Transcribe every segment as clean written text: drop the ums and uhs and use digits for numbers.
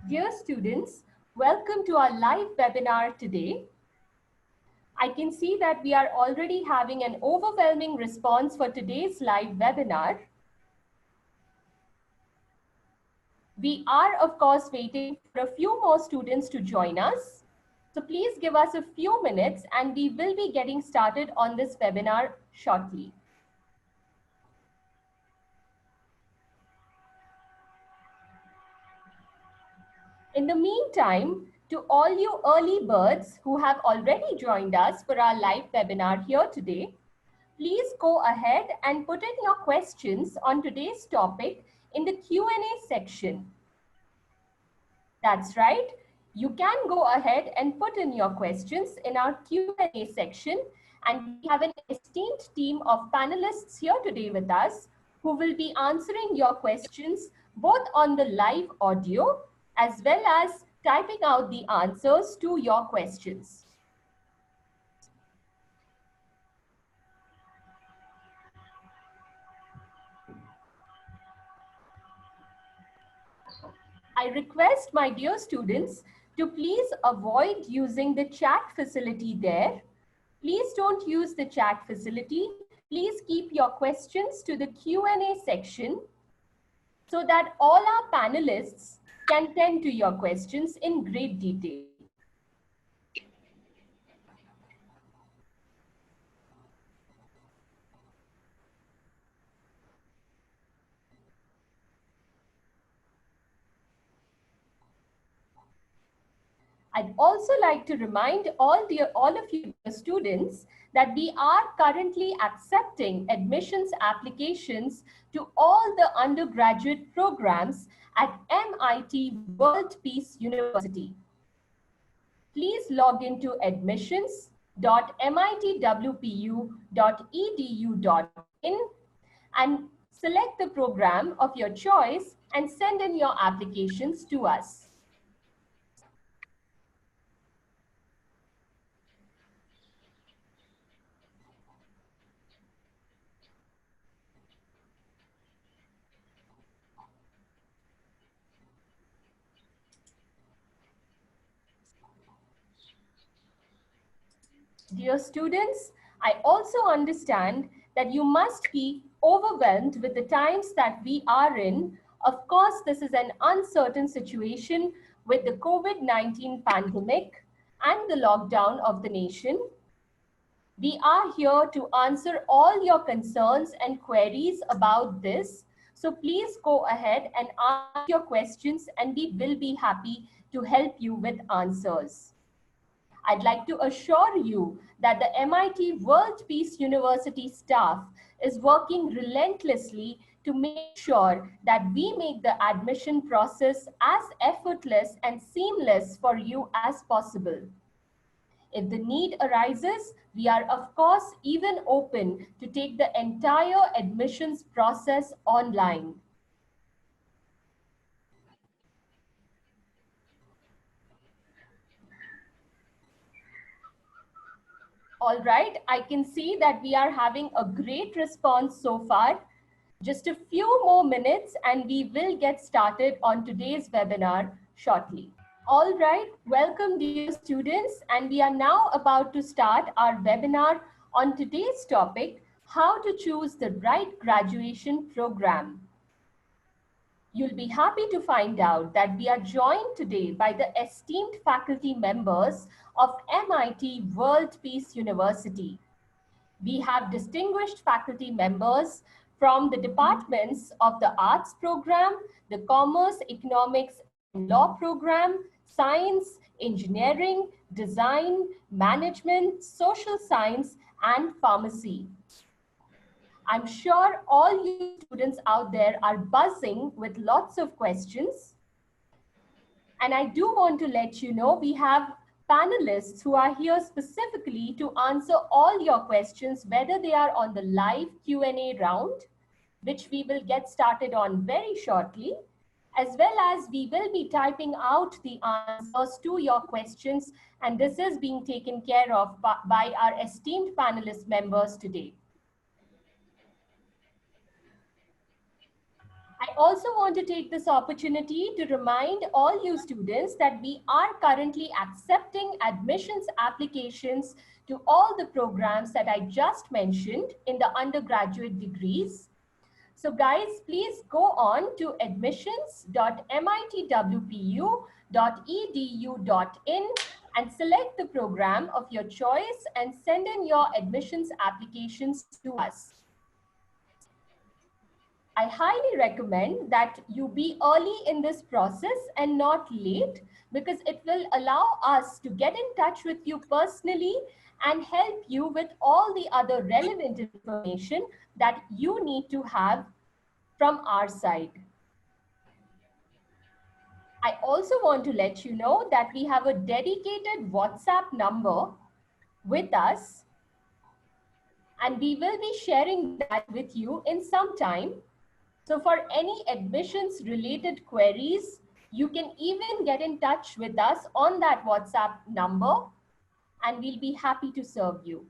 Dear students, welcome to our live webinar today. I can see that we are already having an overwhelming response for today's live webinar. We are, of course, waiting for a few more students to join us. So please give us a few minutes and we will be getting started on this webinar shortly. In the meantime, to all you early birds who have already joined us for our live webinar here today, please go ahead and put in your questions on today's topic in the Q&A section. That's right. You can go ahead and put in your questions in our Q&A section, and we have an esteemed team of panelists here today with us who will be answering your questions both on the live audio as well as typing out the answers to your questions. I request my dear students to please avoid using the chat facility there. Please don't use the chat facility. Please keep your questions to the Q&A section so that all our panelists can tend to your questions in great detail. I'd also like to remind all of you students that we are currently accepting admissions applications to all the undergraduate programs at MIT World Peace University. Please log into admissions.mitwpu.edu.in and select the program of your choice and send in your applications to us. Dear students, I also understand that you must be overwhelmed with the times that we are in. Of course, this is an uncertain situation with the COVID-19 pandemic and the lockdown of the nation. We are here to answer all your concerns and queries about this. So please go ahead and ask your questions and we will be happy to help you with answers. I'd like to assure you that the MIT World Peace University staff is working relentlessly to make sure that we make the admission process as effortless and seamless for you as possible. If the need arises, we are of course even open to take the entire admissions process online. All right, I can see that we are having a great response so far. Just a few more minutes and we will get started on today's webinar shortly. All right, welcome dear students, and we are now about to start our webinar on today's topic, how to choose the right graduation program. You'll be happy to find out that we are joined today by the esteemed faculty members of MIT World Peace University. We have distinguished faculty members from the departments of the Arts program, the Commerce, Economics, and Law program, Science, Engineering, Design, Management, Social Science, and Pharmacy. I'm sure all you students out there are buzzing with lots of questions. And I do want to let you know we have panelists who are here specifically to answer all your questions, whether they are on the live Q&A round, which we will get started on very shortly, as well as we will be typing out the answers to your questions, and this is being taken care of by our esteemed panelist members today. I also want to take this opportunity to remind all you students that we are currently accepting admissions applications to all the programs that I just mentioned in the undergraduate degrees. So guys, please go on to admissions.mitwpu.edu.in and select the program of your choice and send in your admissions applications to us. I highly recommend that you be early in this process and not late, because it will allow us to get in touch with you personally and help you with all the other relevant information that you need to have from our side. I also want to let you know that we have a dedicated WhatsApp number with us, and we will be sharing that with you in some time. So for any admissions related queries, you can even get in touch with us on that WhatsApp number, and we'll be happy to serve you.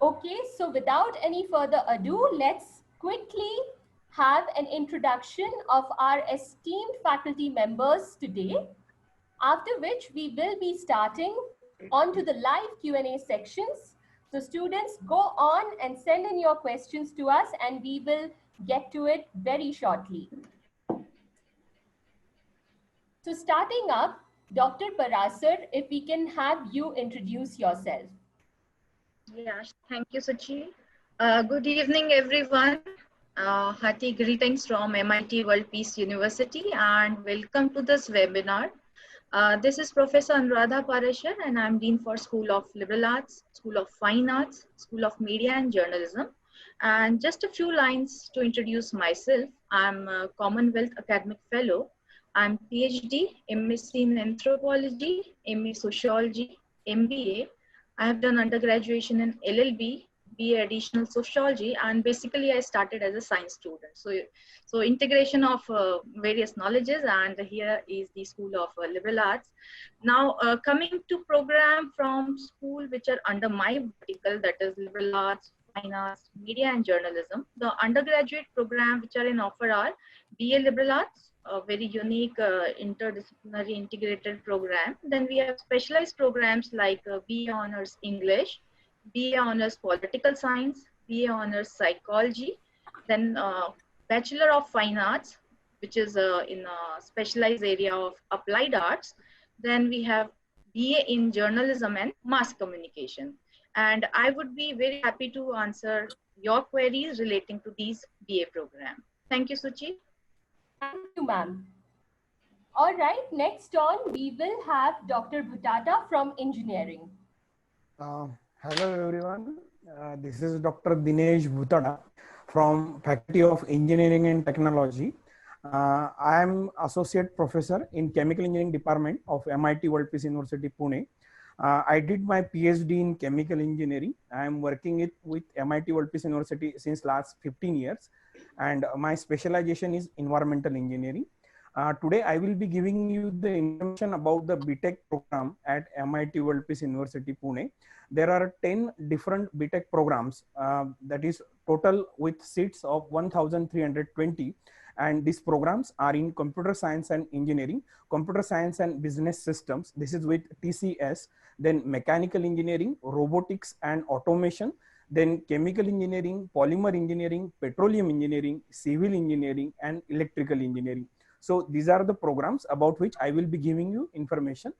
Okay, so without any further ado, let's quickly have an introduction of our esteemed faculty members today, after which we will be starting onto the live Q&A sections. So students, go on and send in your questions to us, and we will get to it very shortly. So starting up, Dr. Parasar, if we can have you introduce yourself. Yeah, thank you, Suchi. Good evening, everyone. Hearty greetings from MIT World Peace University, and welcome to this webinar. This is Professor Anuradha Parashar, and I'm Dean for School of Liberal Arts, School of Fine Arts, School of Media and Journalism. And just a few lines to introduce myself. I'm a Commonwealth Academic Fellow. I'm PhD, MSc in Anthropology, MA Sociology, MBA. I have done undergraduation in LLB, BA Additional Sociology, and basically I started as a science student. So integration of various knowledges, and here is the School of Liberal Arts. Now coming to program from school which are under my vertical, that is Liberal Arts, Fine Arts, Media and Journalism. The undergraduate program which are in offer are BA Liberal Arts, a very unique interdisciplinary integrated program. Then we have specialized programs like BA Honors English, BA Honors Political Science, BA Honors Psychology, then Bachelor of Fine Arts, which is in a specialized area of Applied Arts. Then we have BA in Journalism and Mass Communication. And I would be very happy to answer your queries relating to these BA program. Thank you, Suchi. Thank you, ma'am. All right, next on, we will have Dr. Bhutata from engineering. Hello, everyone. This is Dr. Dinesh Bhutada from Faculty of Engineering and Technology. I am Associate Professor in Chemical Engineering Department of MIT World Peace University, Pune. I did my PhD in Chemical Engineering. I am working with MIT World Peace University since last 15 years. And my specialization is Environmental Engineering. Today, I will be giving you the information about the Btech program at MIT World Peace University, Pune. There are 10 different Btech programs, that is total with seats of 1,320. And these programs are in computer science and engineering, computer science and business systems. This is with TCS, then mechanical engineering, robotics and automation, then chemical engineering, polymer engineering, petroleum engineering, civil engineering, and electrical engineering. So these are the programs about which I will be giving you information.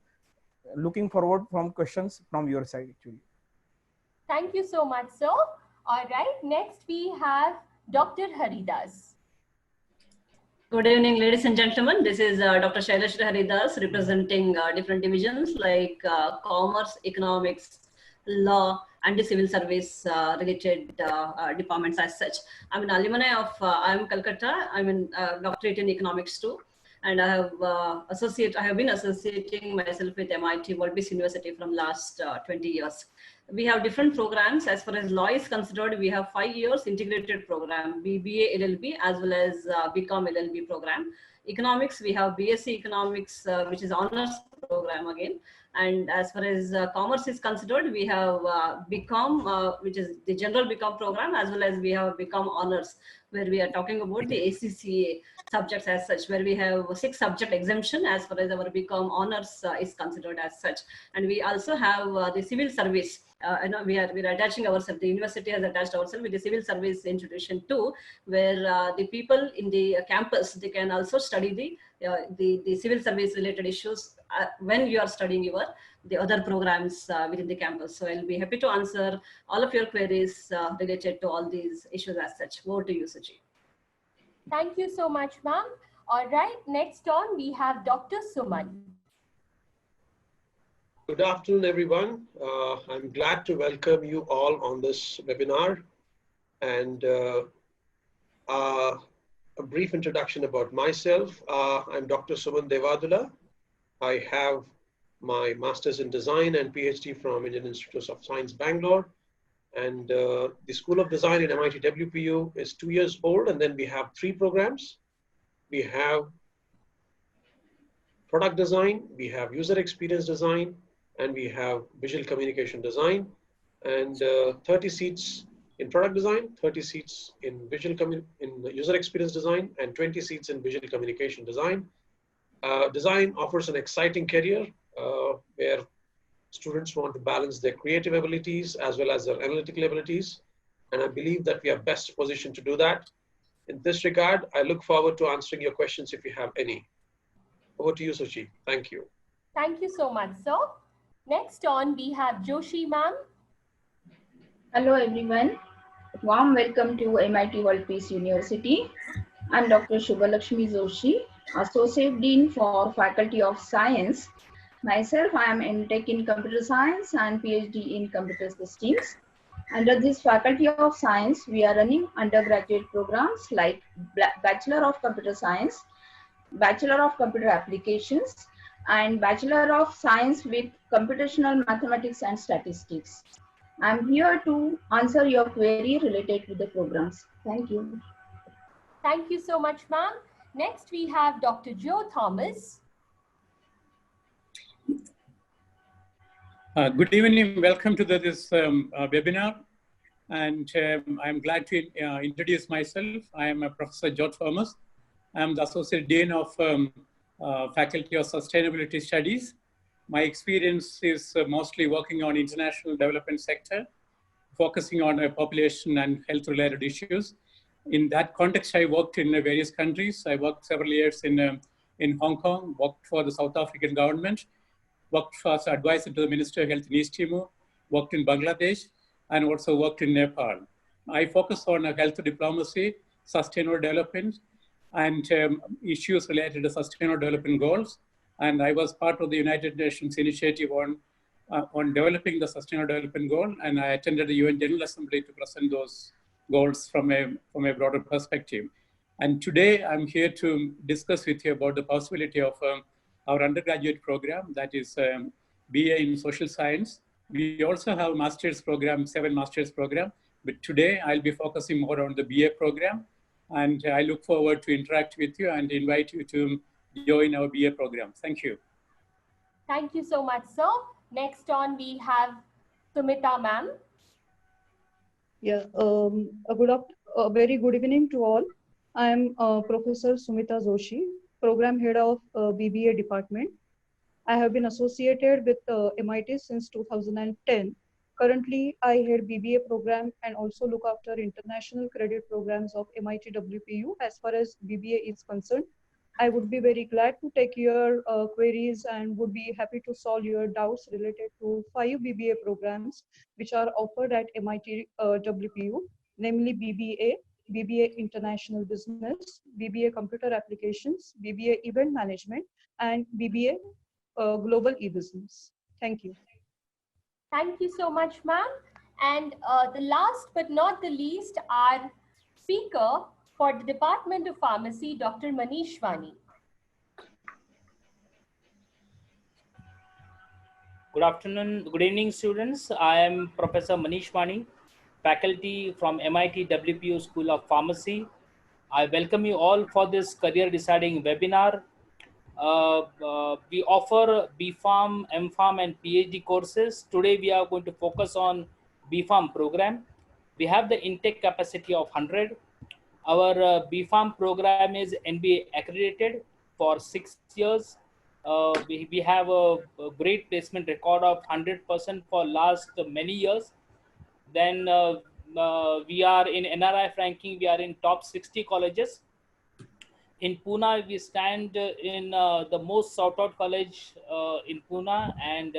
Looking forward from questions from your side, actually. Thank you so much, sir. All right, next we have Dr. Haridas. Good evening, ladies and gentlemen. This is Dr. Shailesh Haridas, representing different divisions like commerce, economics, law, and the civil service related departments as such. I'm an alumni of IIM Calcutta. I'm in doctorate in economics too. And I have been associating myself with MIT World Peace University from last 20 years. We have different programs. As far as law is considered, we have 5 years integrated program, BBA LLB as well as BCom LLB program. Economics, we have BSc Economics, which is honors program again. And as far as commerce is considered, we have BCom, which is the general BCom program, as well as we have BCom honors, where we are talking about the ACCA subjects as such, where we have 6 subject exemption as far as our BCom honors is considered as such. And we also have the civil service. We are attaching ourselves, the university has attached ourselves with the civil service institution too, where the people in the campus, they can also study the civil service related issues when you are studying the other programs within the campus. So I'll be happy to answer all of your queries related to all these issues as such. Over to you, Suchi. Thank you so much, ma'am. All right, next on we have Dr. Suman. Good afternoon, everyone. I'm glad to welcome you all on this webinar. And a brief introduction about myself. I'm Dr. Suman Devadula. I have my Master's in Design and PhD from Indian Institute of Science, Bangalore. And the School of Design in MIT WPU is 2 years old. And then we have 3 programs. We have product design, we have user experience design, and we have visual communication design. And 30 seats in product design, 30 seats in user experience design, and 20 seats in visual communication design. Design offers an exciting career where students want to balance their creative abilities as well as their analytical abilities. And I believe that we are best positioned to do that. In this regard, I look forward to answering your questions if you have any. Over to you, Suchi. Thank you. Thank you so much, sir. Next on, we have Joshi ma'am. Hello, everyone. Warm welcome to MIT World Peace University. I'm Dr. Shubhalakshmi Joshi, Associate Dean for Faculty of Science. Myself, I am Mtech in Computer Science and PhD in Computer Systems. Under this Faculty of Science, we are running undergraduate programs like Bachelor of Computer Science, Bachelor of Computer Applications, and Bachelor of Science with Computational Mathematics and Statistics. I'm here to answer your query related to the programs. Thank you. Thank you so much, ma'am. Next, we have Dr. Joe Thomas. Good evening. Welcome to this webinar. And I'm glad to introduce myself. I am Professor Joe Thomas. I'm the Associate Dean of Faculty of Sustainability Studies. My experience is mostly working on international development sector, focusing on population and health related issues. In that context, I worked in various countries. I worked several years in Hong Kong, worked for the South African government, worked as advisor to the Minister of Health in East Timor, worked in Bangladesh, and also worked in Nepal. I focus on health diplomacy, sustainable development, and issues related to sustainable development goals. And I was part of the United Nations initiative on developing the sustainable development goal. And I attended the UN General Assembly to present those goals from a broader perspective. And today I'm here to discuss with you about the possibility of our undergraduate program, that is BA in Social Science. We also have a master's program, 7 master's program, but today I'll be focusing more on the BA program. And I look forward to interact with you and invite you to join our BA program. Thank you. Thank you so much, sir. Next on, we have Sumita ma'am. Yeah, a very good evening to all. I am Professor Sumita Joshi, Program Head of BBA Department. I have been associated with MIT since 2010. Currently, I head BBA program and also look after international credit programs of MIT WPU as far as BBA is concerned. I would be very glad to take your queries and would be happy to solve your doubts related to 5 BBA programs which are offered at MIT WPU, namely BBA, Bba International Business, Bba Computer Applications, Bba Event Management, and Bba Global E-Business. Thank you. Thank you so much, ma'am. And the last but not the least, our speaker for the Department of Pharmacy, Dr. Manish Wani. Good afternoon, good evening, students. I am Professor Manish Wani, faculty from MIT WPU School of Pharmacy. I welcome you all for this career deciding webinar. We offer BPharm, MPharm, and PhD courses. Today, we are going to focus on BPharm program. We have the intake capacity of 100. Our BPharm program is NBA accredited for 6 years. We have a great placement record of 100% for last many years. Then we are in NRI ranking. We are in top 60 colleges. In Pune, we stand in the most sought out college in Pune, and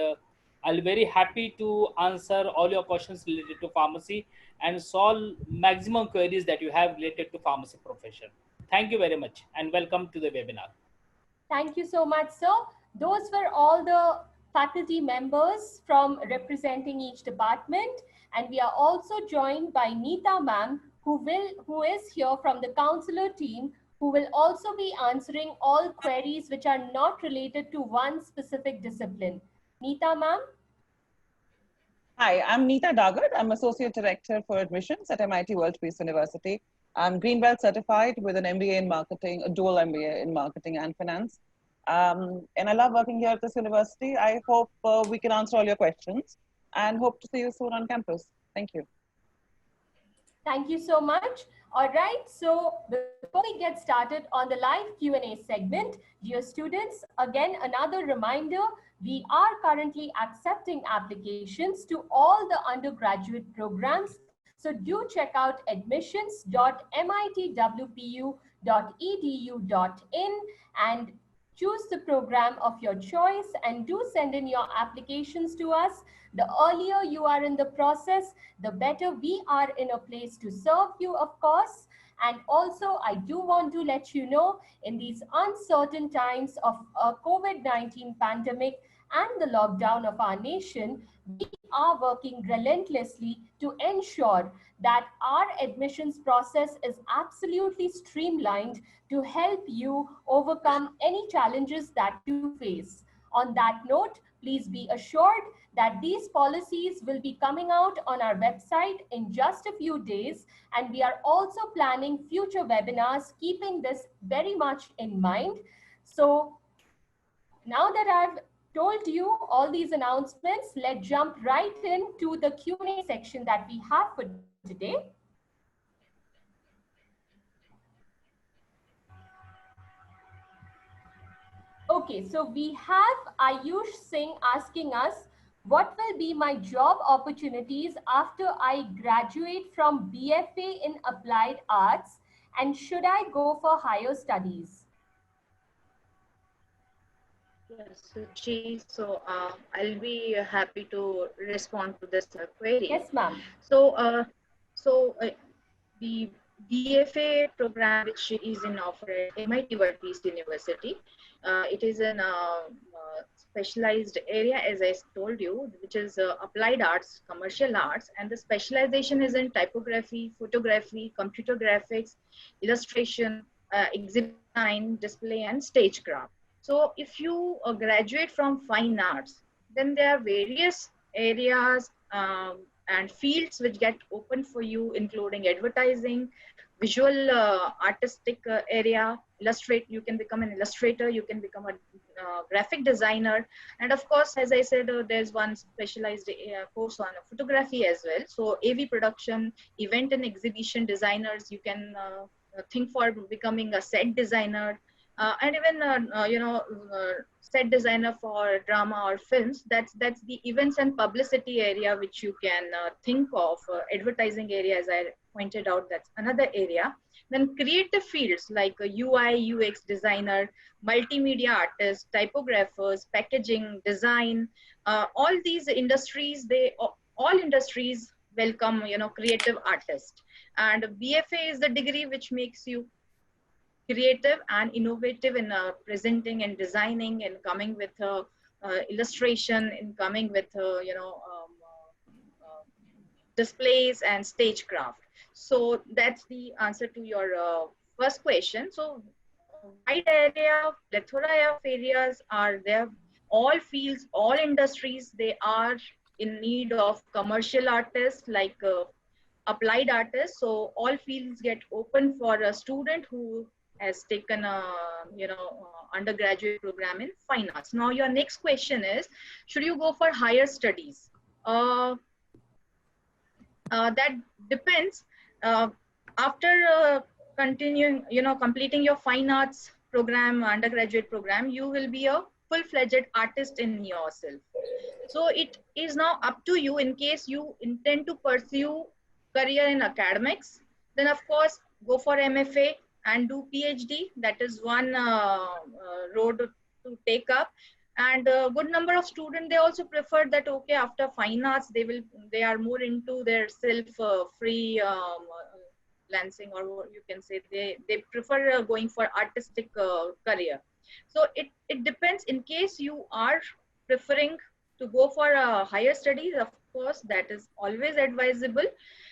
I'll be very happy to answer all your questions related to pharmacy and solve maximum queries that you have related to pharmacy profession. Thank you very much and welcome to the webinar. Thank you so much, sir. Those were all the faculty members from representing each department. And we are also joined by Neeta ma'am, who is here from the counselor team, who will also be answering all queries which are not related to one specific discipline. Neeta ma'am? Hi, I'm Neeta Dagat. I'm Associate Director for Admissions at MIT World Peace University. I'm Greenbelt certified with an MBA in marketing, a dual MBA in marketing and finance. And I love working here at this university. I hope we can answer all your questions and hope to see you soon on campus. Thank you. Thank you so much. All right, so before we get started on the live Q&A segment, dear students, again, another reminder, we are currently accepting applications to all the undergraduate programs. So do check out admissions.mitwpu.edu.in and choose the program of your choice and do send in your applications to us. The earlier you are in the process, the better we are in a place to serve you, of course. And also, I do want to let you know, in these uncertain times of a COVID-19 pandemic and the lockdown of our nation, we are working relentlessly to ensure that our admissions process is absolutely streamlined to help you overcome any challenges that you face. On that note, please be assured that these policies will be coming out on our website in just a few days, and we are also planning future webinars keeping this very much in mind. So now that I've told you all these announcements, let's jump right into the Q&A section that we have for today. Okay, so we have Ayush Singh asking us, what will be my job opportunities after I graduate from BFA in Applied Arts, and should I go for higher studies? Yes, so I'll be happy to respond to this query. Yes, ma'am. So, the BFA program, which is in offer at MIT World Peace University, it is an specialized area, as I told you, which is applied arts, commercial arts, and the specialization is in typography, photography, computer graphics, illustration, exhibit design, display, and stagecraft. So if you graduate from fine arts, then there are various areas and fields which get open for you, including advertising, visual artistic area, you can become an illustrator, you can become a graphic designer, and of course, as I said, there's one specialized course on photography as well. So AV production, event and exhibition designers, you can think for becoming a set designer, and even set designer for drama or films. That's the events and publicity area which you can think of. Advertising area, as I pointed out, that's another area. Then creative fields like UI, UX designer, multimedia artists, typographers, packaging, design, all these industries, all industries welcome creative artists. And BFA is the degree which makes you creative and innovative in presenting and designing and coming with illustration, and coming with displays and stagecraft. So that's the answer to your first question. So wide area, plethora of areas are there. All fields, all industries, they are in need of commercial artists like applied artists. So all fields get open for a student who has taken a undergraduate program in fine arts. Now your next question is, should you go for higher studies? That depends. After completing your fine arts program, undergraduate program, you will be a full-fledged artist in yourself. So it is now up to you. In case you intend to pursue career in academics, then of course go for MFA and do PhD. That is one road to take up. And a good number of students, they also prefer that, okay, after fine arts, they are more into their self free lancing, or you can say they prefer going for artistic career. So it depends. In case you are preferring to go for higher studies, of course, that is always advisable.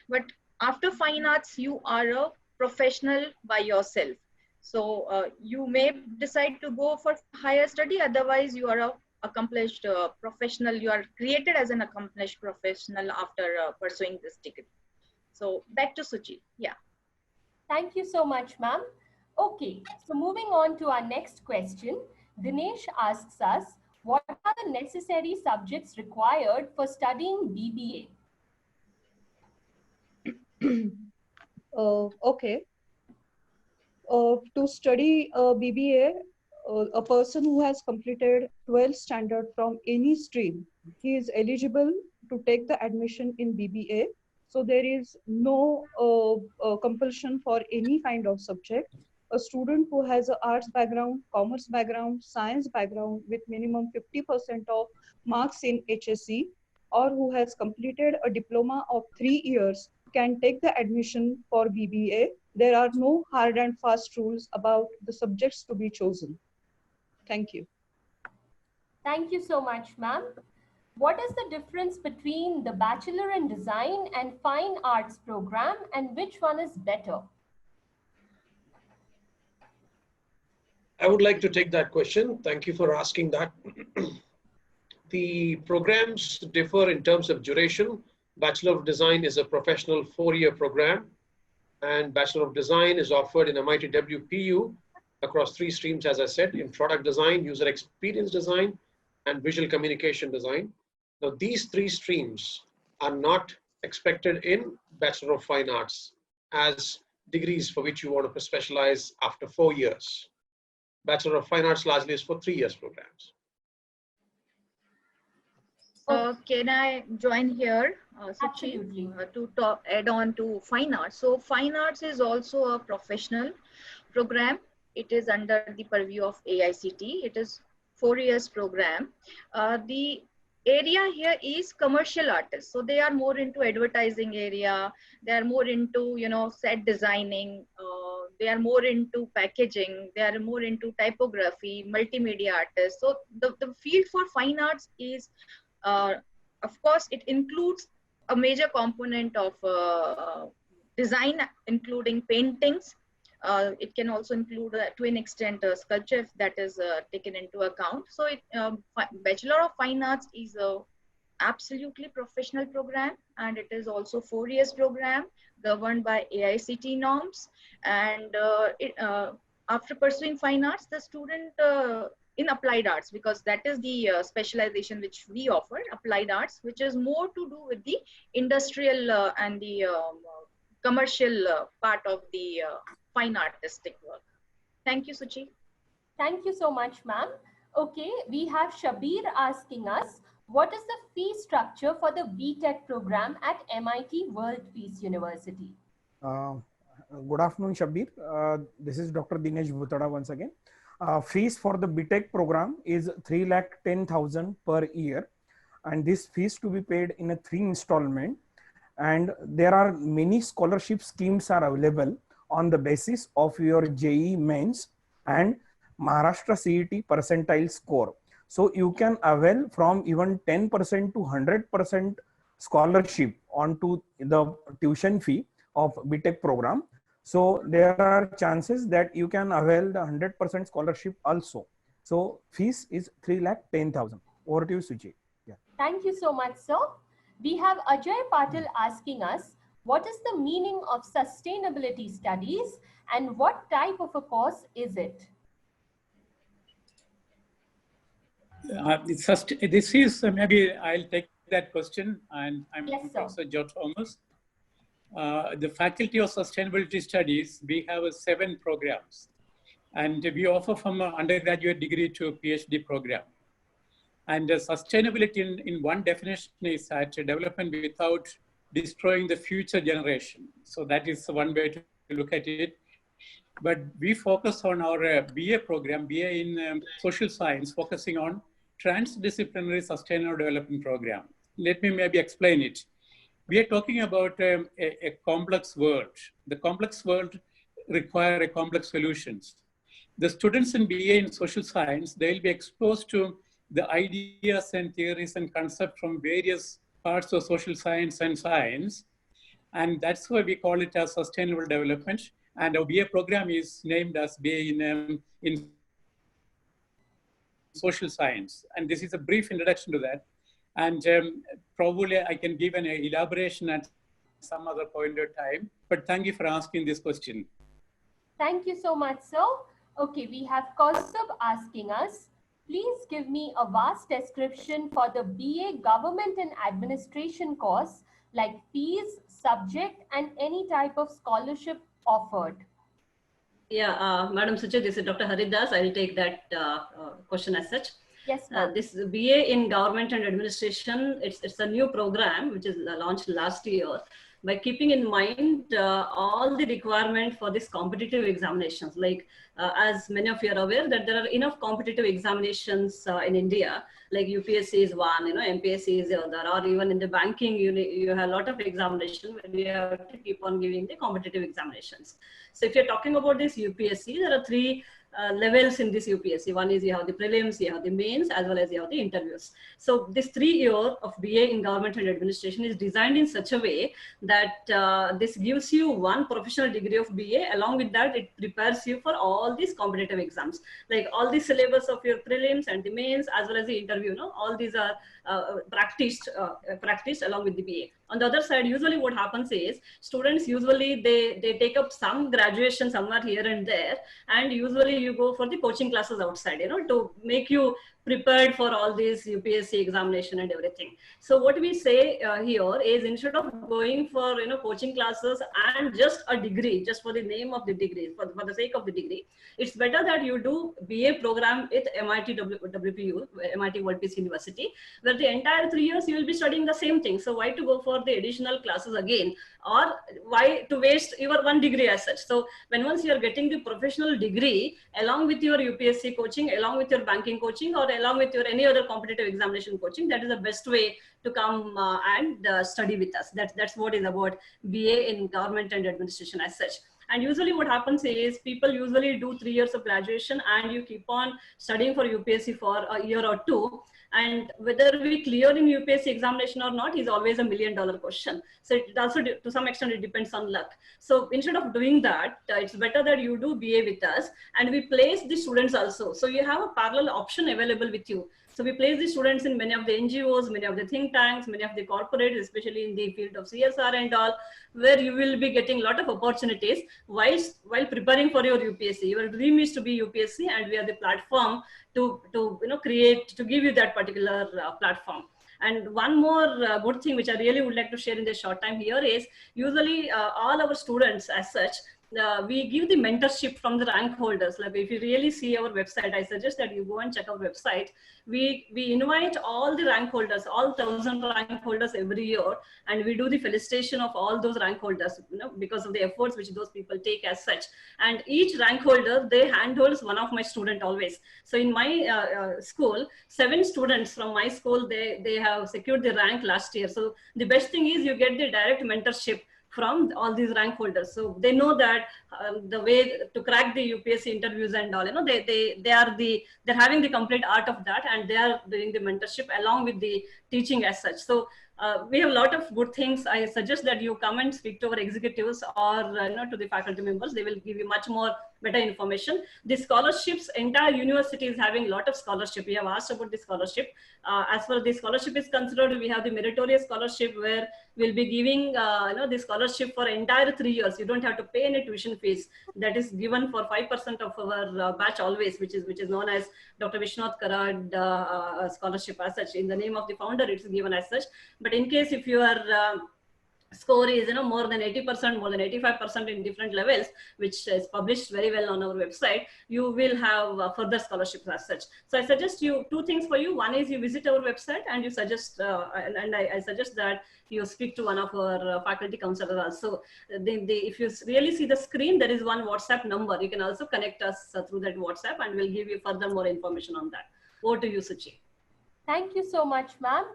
But after fine arts, you are a professional by yourself. So you may decide to go for higher study. Otherwise, you are a accomplished professional. You are created as an accomplished professional after pursuing this degree. So back to Suchi. Yeah. Thank you so much, ma'am. Okay, so moving on to our next question. Dinesh asks us, what are the necessary subjects required for studying BBA? Okay. To study BBA, a person who has completed 12th standard from any stream, he is eligible to take the admission in BBA. So there is no compulsion for any kind of subject. A student who has an arts background, commerce background, science background with minimum 50% of marks in HSC, or who has completed a diploma of 3 years can take the admission for BBA. There are no hard and fast rules about the subjects to be chosen. Thank you. Thank you so much, ma'am. What is the difference between the Bachelor in Design and Fine Arts program, and which one is better? I would like to take that question. Thank you for asking that. The programs differ in terms of duration. Bachelor of Design is a professional 4-year program, and Bachelor of Design is offered in Mit Wpu across 3 streams, as I said, in product design, user experience design, and visual communication design. Now, these 3 streams are not expected in Bachelor of Fine Arts as degrees for which you want to specialize after 4 years. Bachelor of Fine Arts largely is for 3 years programs. Can I join here, Suchi, to add on to fine arts? So fine arts is also a professional program. It is under the purview of AICT. It is 4 years program. The area here is commercial artists. So they are more into advertising area. They are more into, set designing. They are more into packaging. They are more into typography, multimedia artists. So the field for fine arts is, of course, it includes a major component of design, including paintings. It can also include, to an extent, sculpture if that is taken into account. So Bachelor of Fine Arts is a absolutely professional program, and it is also 4 years program governed by AICT norms. And after pursuing fine arts, the student in applied arts, because that is the specialization which we offer, applied arts, which is more to do with the industrial and the commercial part of the fine artistic work. Thank you, Suchi. Thank you so much, ma'am. Okay, we have Shabir asking us, what is the fee structure for the Vtech program at MIT World Peace University? Good afternoon, Shabir. This is Dr. Dinesh Bhutada once again. Fees for the Btech program is 3,10,000 per year, and this fees to be paid in a 3 installment. And there are many scholarship schemes are available on the basis of your JEE mains and Maharashtra CET percentile score. So you can avail from even 10% to 100% scholarship onto the tuition fee of Btech program. So there are chances that you can avail the 100% scholarship also. So fees is 3,10,000. Over to you, Suchi. Yeah. Thank you so much, sir. We have Ajay Patil asking us, What is the meaning of sustainability studies and what type of a course is it? This is maybe I'll take that question, and I'm Yes, sir. Professor George Thomas. The Faculty of Sustainability Studies, we have 7 programs, and we offer from an undergraduate degree to a PhD program. And sustainability in one definition is that development without destroying the future generation. So that is one way to look at it. But we focus on our BA program, BA in social science, focusing on transdisciplinary sustainable development program. Let me maybe explain it. We are talking about a complex world. The complex world requires complex solutions. The students in BA in social science, they'll be exposed to the ideas and theories and concepts from various parts of social science and science. And that's why we call it as sustainable development. And our BA program is named as BA in social science. And this is a brief introduction to that. And probably I can give an elaboration at some other point of time. But thank you for asking this question. Thank you so much, sir. Okay, we have Kaustubh asking us, please give me a vast description for the BA Government and Administration course, like fees, subject, and any type of scholarship offered. Yeah, Madam Suchi, this is Dr. Haridas. I will take that question as such. Yes, ma'am. This BA in Government and Administration, it's a new program which is launched last year. By keeping in mind all the requirement for this competitive examinations, like as many of you are aware that there are enough competitive examinations in India, like UPSC is one, MPSC is the other, or even in the banking, you have a lot of examination where you have to keep on giving the competitive examinations. So if you're talking about this UPSC, there are 3 levels in this UPSC. One is you have the prelims, you have the mains, as well as you have the interviews. So this 3-year of BA in Government and Administration is designed in such a way that this gives you one professional degree of BA. Along with that, it prepares you for all these competitive exams, like all the syllabus of your prelims and the mains, as well as the interview. All these are practiced along with the BA. On the other side, usually what happens is students usually they take up some graduation somewhere here and there, and usually you go for the coaching classes outside, to make you prepared for all these UPSC examination and everything. So what we say here is, instead of going for coaching classes and just a degree, just for the name of the degree, for the sake of the degree, it's better that you do BA program with MIT WPU, MIT World Peace University, where the entire 3 years you will be studying the same thing. So why to go for the additional classes again, or why to waste your one degree as such? So once you are getting the professional degree along with your UPSC coaching, along with your banking coaching, or along with your any other competitive examination coaching, that is the best way to come and study with us. That's what is about BA in Government and Administration as such. And usually what happens is people usually do 3 years of graduation and you keep on studying for UPSC for a year or 2. And whether we clear in UPSC examination or not is always $1 million question. So it also, to some extent, it depends on luck. So instead of doing that, it's better that you do BA with us, and we place the students also. So you have a parallel option available with you. So we place the students in many of the NGOs, many of the think tanks, many of the corporates, especially in the field of CSR and all, where you will be getting a lot of opportunities while preparing for your UPSC. Your dream is to be UPSC, and we are the platform to give you that particular platform. And one more good thing which I really would like to share in this short time here is, usually all our students as such, we give the mentorship from the rank holders. Like if you really see our website, I suggest that you go and check our website. We invite all the rank holders, all 1,000 rank holders every year, and we do the felicitation of all those rank holders, because of the efforts which those people take as such. And each rank holder, they handholds one of my student always. So in my school, 7 students from my school, they have secured the rank last year. So the best thing is you get the direct mentorship from all these rank holders. So they know that the way to crack the UPSC interviews and all, they're having the complete art of that, and they are doing the mentorship along with the teaching as such. So we have a lot of good things. I suggest that you come and speak to our executives or to the faculty members. They will give you much more better information. The scholarships, entire university is having a lot of scholarship. We have asked about the scholarship. As far as the scholarship is considered, we have the meritorious scholarship where we'll be giving the scholarship for entire 3 years. You don't have to pay any tuition fees. That is given for 5% of our batch always, which is known as Dr. Vishnath Karad scholarship as such. In the name of the founder, it's given as such. But in case if you are score is more than 80%, more than 85% in different levels, which is published very well on our website, you will have further scholarships as such. So I suggest you 2 things for you. One is you visit our website and you suggest and I suggest that you speak to one of our faculty counselors also. If you really see the screen, there is one WhatsApp number. You can also connect us through that WhatsApp and we'll give you further more information on that. Over to you, Suchi. Thank you so much, ma'am.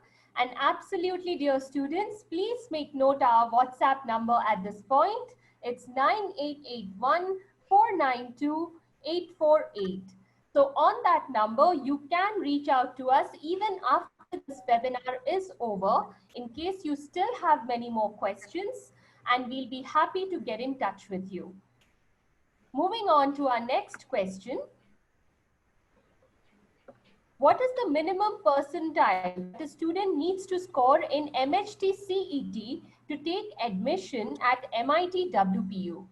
And absolutely, dear students, please make note our WhatsApp number at this point. It's 9881-492-848. So on that number, you can reach out to us even after this webinar is over, in case you still have many more questions, and we'll be happy to get in touch with you. Moving on to our next question. What is the minimum percentile that a student needs to score in Mhtced to take admission at MIT WPU?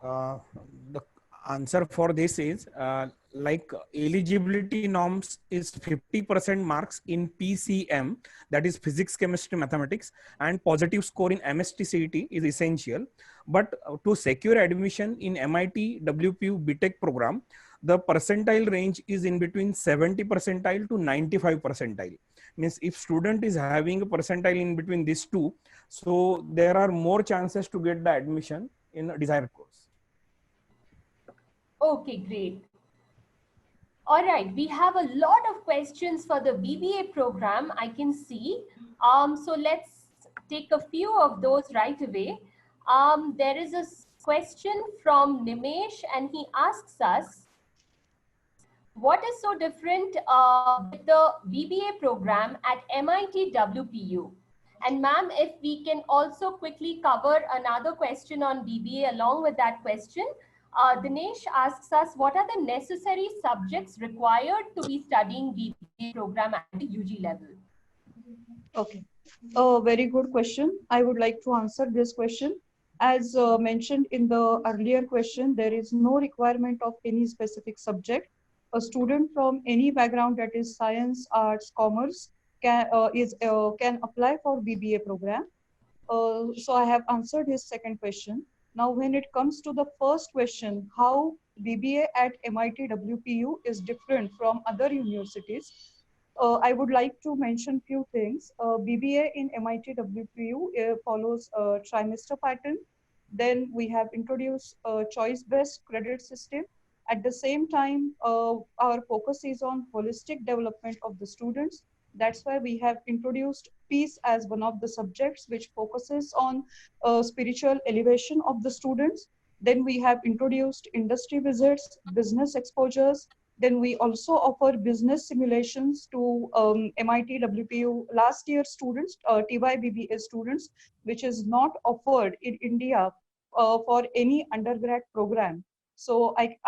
The answer for this is like eligibility norms is 50% marks in PCM, that is physics, chemistry, mathematics, and positive score in Mhtced is essential. But to secure admission in MIT WPU Btech program, the percentile range is in between 70 percentile to 95 percentile. Means if student is having a percentile in between these two, so there are more chances to get the admission in a desired course. Okay, great. All right, we have a lot of questions for the BBA program, I can see. So let's take a few of those right away. There is a question from Nimesh, and he asks us, what is so different with the BBA program at MIT WPU? And ma'am, if we can also quickly cover another question on BBA along with that question. Dinesh asks us, what are the necessary subjects required to be studying BBA program at the UG level? Okay, a very good question. I would like to answer this question. As mentioned in the earlier question, there is no requirement of any specific subject. A student from any background, that is science, arts, commerce, can apply for BBA program. So I have answered his second question. Now, when it comes to the first question, how BBA at MIT WPU is different from other universities, I would like to mention few things. BBA in MIT WPU follows a trimester pattern. Then we have introduced a choice-based credit system. At the same time, our focus is on holistic development of the students. That's why we have introduced peace as one of the subjects, which focuses on spiritual elevation of the students. Then we have introduced industry visits, business exposures. Then we also offer business simulations to MIT WPU last year students, TYBBA students, which is not offered in India for any undergrad program. So I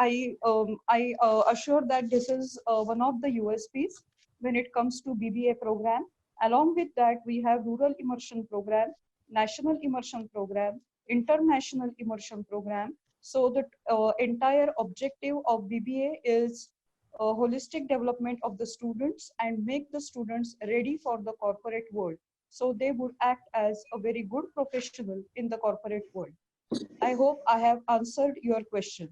assure that this is one of the USPs when it comes to BBA program. Along with that, we have rural immersion program, national immersion program, international immersion program. So the entire objective of BBA is holistic development of the students and make the students ready for the corporate world. So they would act as a very good professional in the corporate world. I hope I have answered your question.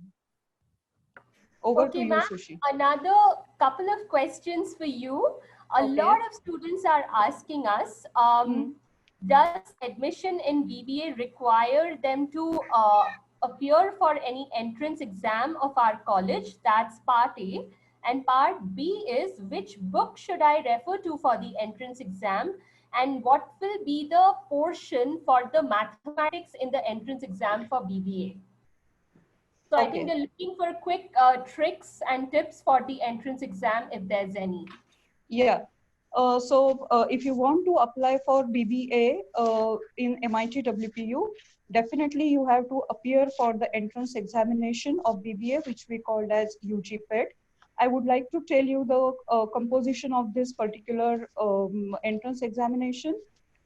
Over to you, Sushi. Another couple of questions for you. A lot of students are asking us, does admission in BBA require them to appear for any entrance exam of our college? That's part A. And part B is, which book should I refer to for the entrance exam? And what will be the portion for the mathematics in the entrance exam for BBA? So I think they're looking for quick tricks and tips for the entrance exam, if there's any. Yeah. If you want to apply for BBA in MIT WPU, definitely you have to appear for the entrance examination of BBA, which we called as UGPET. I would like to tell you the composition of this particular entrance examination.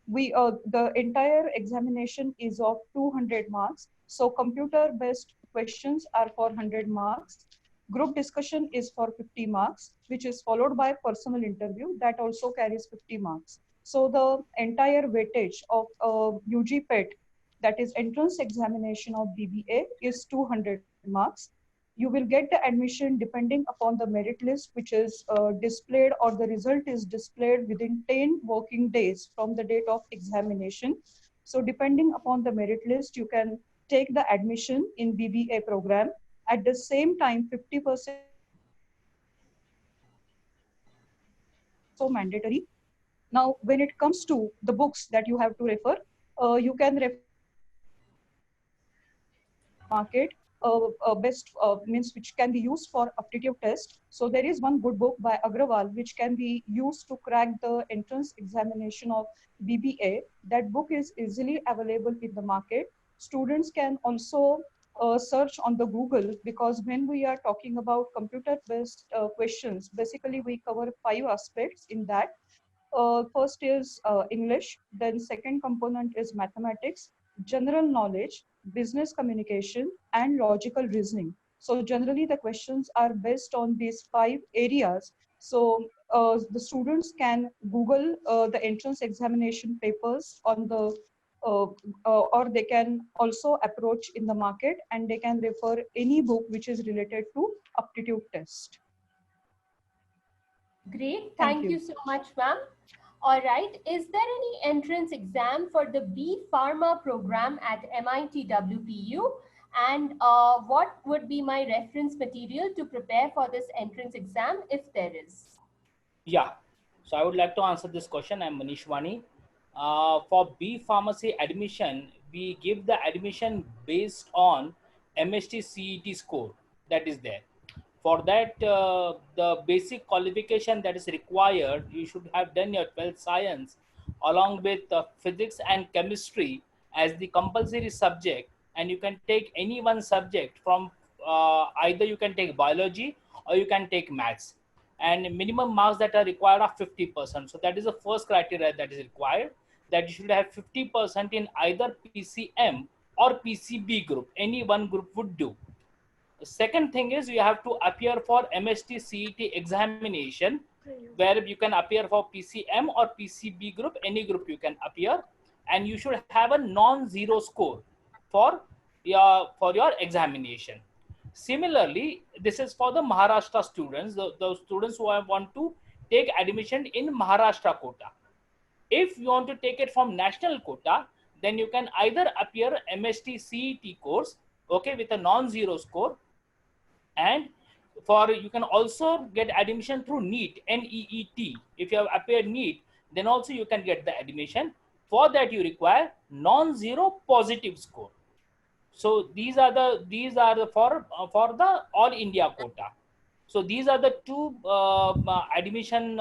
The entire examination is of 200 marks. So computer-based questions are for 100 marks. Group discussion is for 50 marks, which is followed by personal interview that also carries 50 marks. So the entire weightage of UGPET, that is entrance examination of BBA, is 200 marks. You will get the admission depending upon the merit list, which is displayed, or the result is displayed within 10 working days from the date of examination. So depending upon the merit list, you can take the admission in BBA program. At the same time, 50% so mandatory. Now, when it comes to the books that you have to refer, you can refer market best means which can be used for aptitude test. So there is one good book by Agrawal which can be used to crack the entrance examination of BBA. That book is easily available in the market. Students can also search on the Google, because when we are talking about computer-based questions, basically we cover 5 aspects in that. First is English, then second component is mathematics, general knowledge, business communication, and logical reasoning. So generally the questions are based on these 5 areas. So the students can Google the entrance examination papers on the or they can also approach in the market, and they can refer any book which is related to aptitude test. Great, thank you so much, ma'am. All right, is there any entrance exam for the B Pharma program at MIT WPU? And what would be my reference material to prepare for this entrance exam, if there is? Yeah, so I would like to answer this question. I'm Manish Wani. For B Pharmacy admission, we give the admission based on Mhtced score that is there. For that, the basic qualification that is required, you should have done your 12th science along with physics and chemistry as the compulsory subject, and you can take any one subject from either you can take biology or you can take maths, and minimum marks that are required are 50%. So that is the first criteria that is required, that you should have 50% in either PCM or PCB group. Any one group would do. The second thing is you have to appear for Mhtced examination, where you can appear for PCM or PCB group, any group you can appear, and you should have a non-zero score for your examination. Similarly, this is for the Maharashtra students, those students who want to take admission in Maharashtra quota. If you want to take it from national quota, then you can either appear Mhtced course, okay, with a non-zero score, and you can also get admission through NEET, NEET. If you have appeared NEET, then also you can get the admission. For that, you require non-zero positive score. So these are the for the all India quota. So these are the 2 admission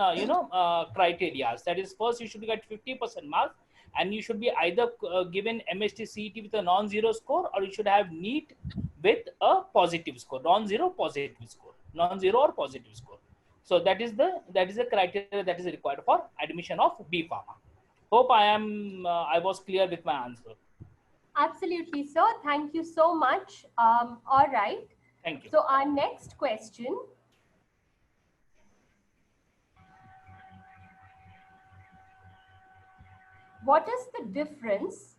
criteria. That is, first you should get 50% marks, and you should be either given Mhtced with a non-zero score, or you should have NEET with a positive score, non-zero positive score, non-zero or positive score. So that is the criteria that is required for admission of B Pharma. Hope I was clear with my answer. Absolutely, sir. Thank you so much. All right. Thank you. So our next question. What is the difference?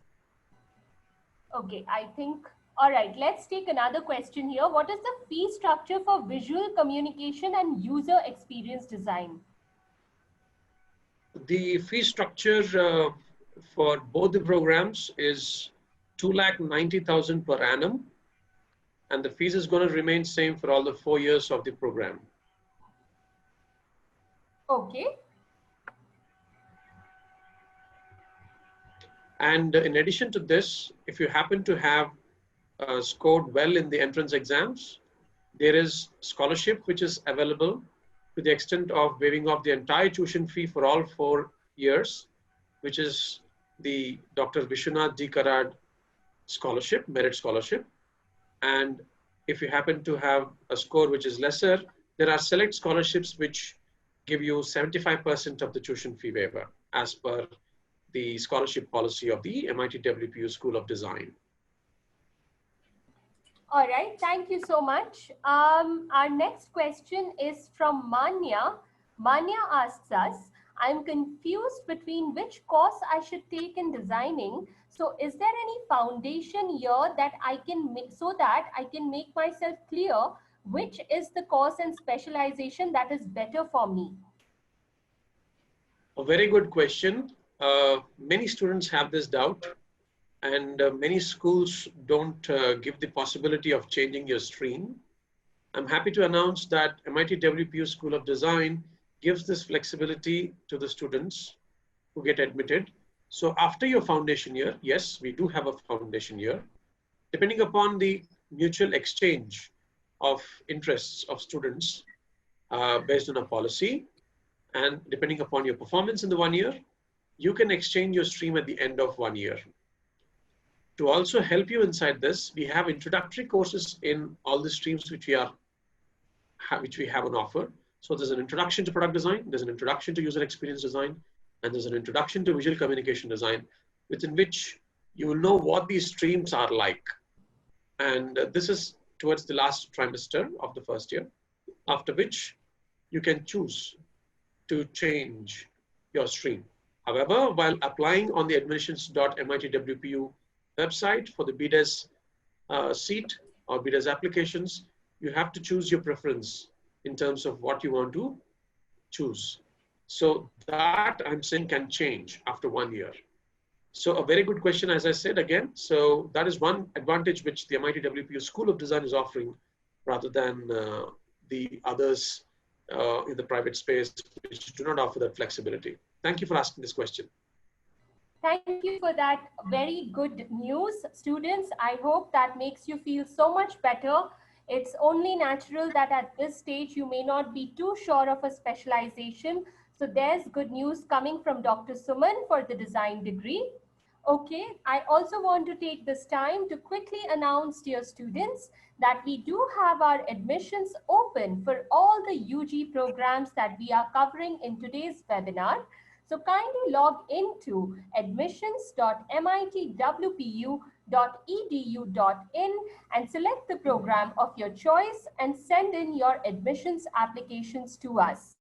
Okay, I think, all right, let's take another question here. What is the fee structure for visual communication and user experience design? The fee structure for both the programs is 2,90,000 per annum, and the fees is going to remain same for all the 4 years of the program. Okay. And in addition to this, if you happen to have scored well in the entrance exams, there is scholarship which is available to the extent of waiving off the entire tuition fee for all 4 years, which is the Dr. Vishwanath D. Karad scholarship, merit scholarship. And if you happen to have a score which is lesser, there are select scholarships which give you 75% of the tuition fee waiver as per the scholarship policy of the MIT WPU School of Design. All right, thank you so much. Our next question is from Manya. Manya asks us, I'm confused between which course I should take in designing. So is there any foundation here that I can make so that I can make myself clear which is the course and specialization that is better for me? A very good question. Many students have this doubt, and many schools don't give the possibility of changing your stream. I'm happy to announce that MIT WPU School of Design gives this flexibility to the students who get admitted. So after your foundation year, yes, we do have a foundation year, depending upon the mutual exchange of interests of students based on a policy, and depending upon your performance in the 1 year, you can exchange your stream at the end of 1 year. To also help you inside this, we have introductory courses in all the streams which we have on offer. So there's an introduction to product design, there's an introduction to user experience design, and there's an introduction to visual communication design, within which you will know what these streams are like. And this is towards the last trimester of the first year, after which you can choose to change your stream. However, while applying on the admissions.mitwpu website for the BDES seat or BDES applications, you have to choose your preference in terms of what you want to choose. So that, I'm saying, can change after 1 year. So a very good question, as I said again. So that is one advantage which the MIT WPU School of Design is offering rather than the others in the private space which do not offer that flexibility. Thank you for asking this question. Thank you for that very good news, students. I hope that makes you feel so much better. It's only natural that at this stage you may not be too sure of a specialization. So there's good news coming from Dr. Suman for the design degree. Okay, I also want to take this time to quickly announce, dear students, that we do have our admissions open for all the UG programs that we are covering in today's webinar. So kindly log into admissions.mitwpu.edu.in and select the program of your choice and send in your admissions applications to us.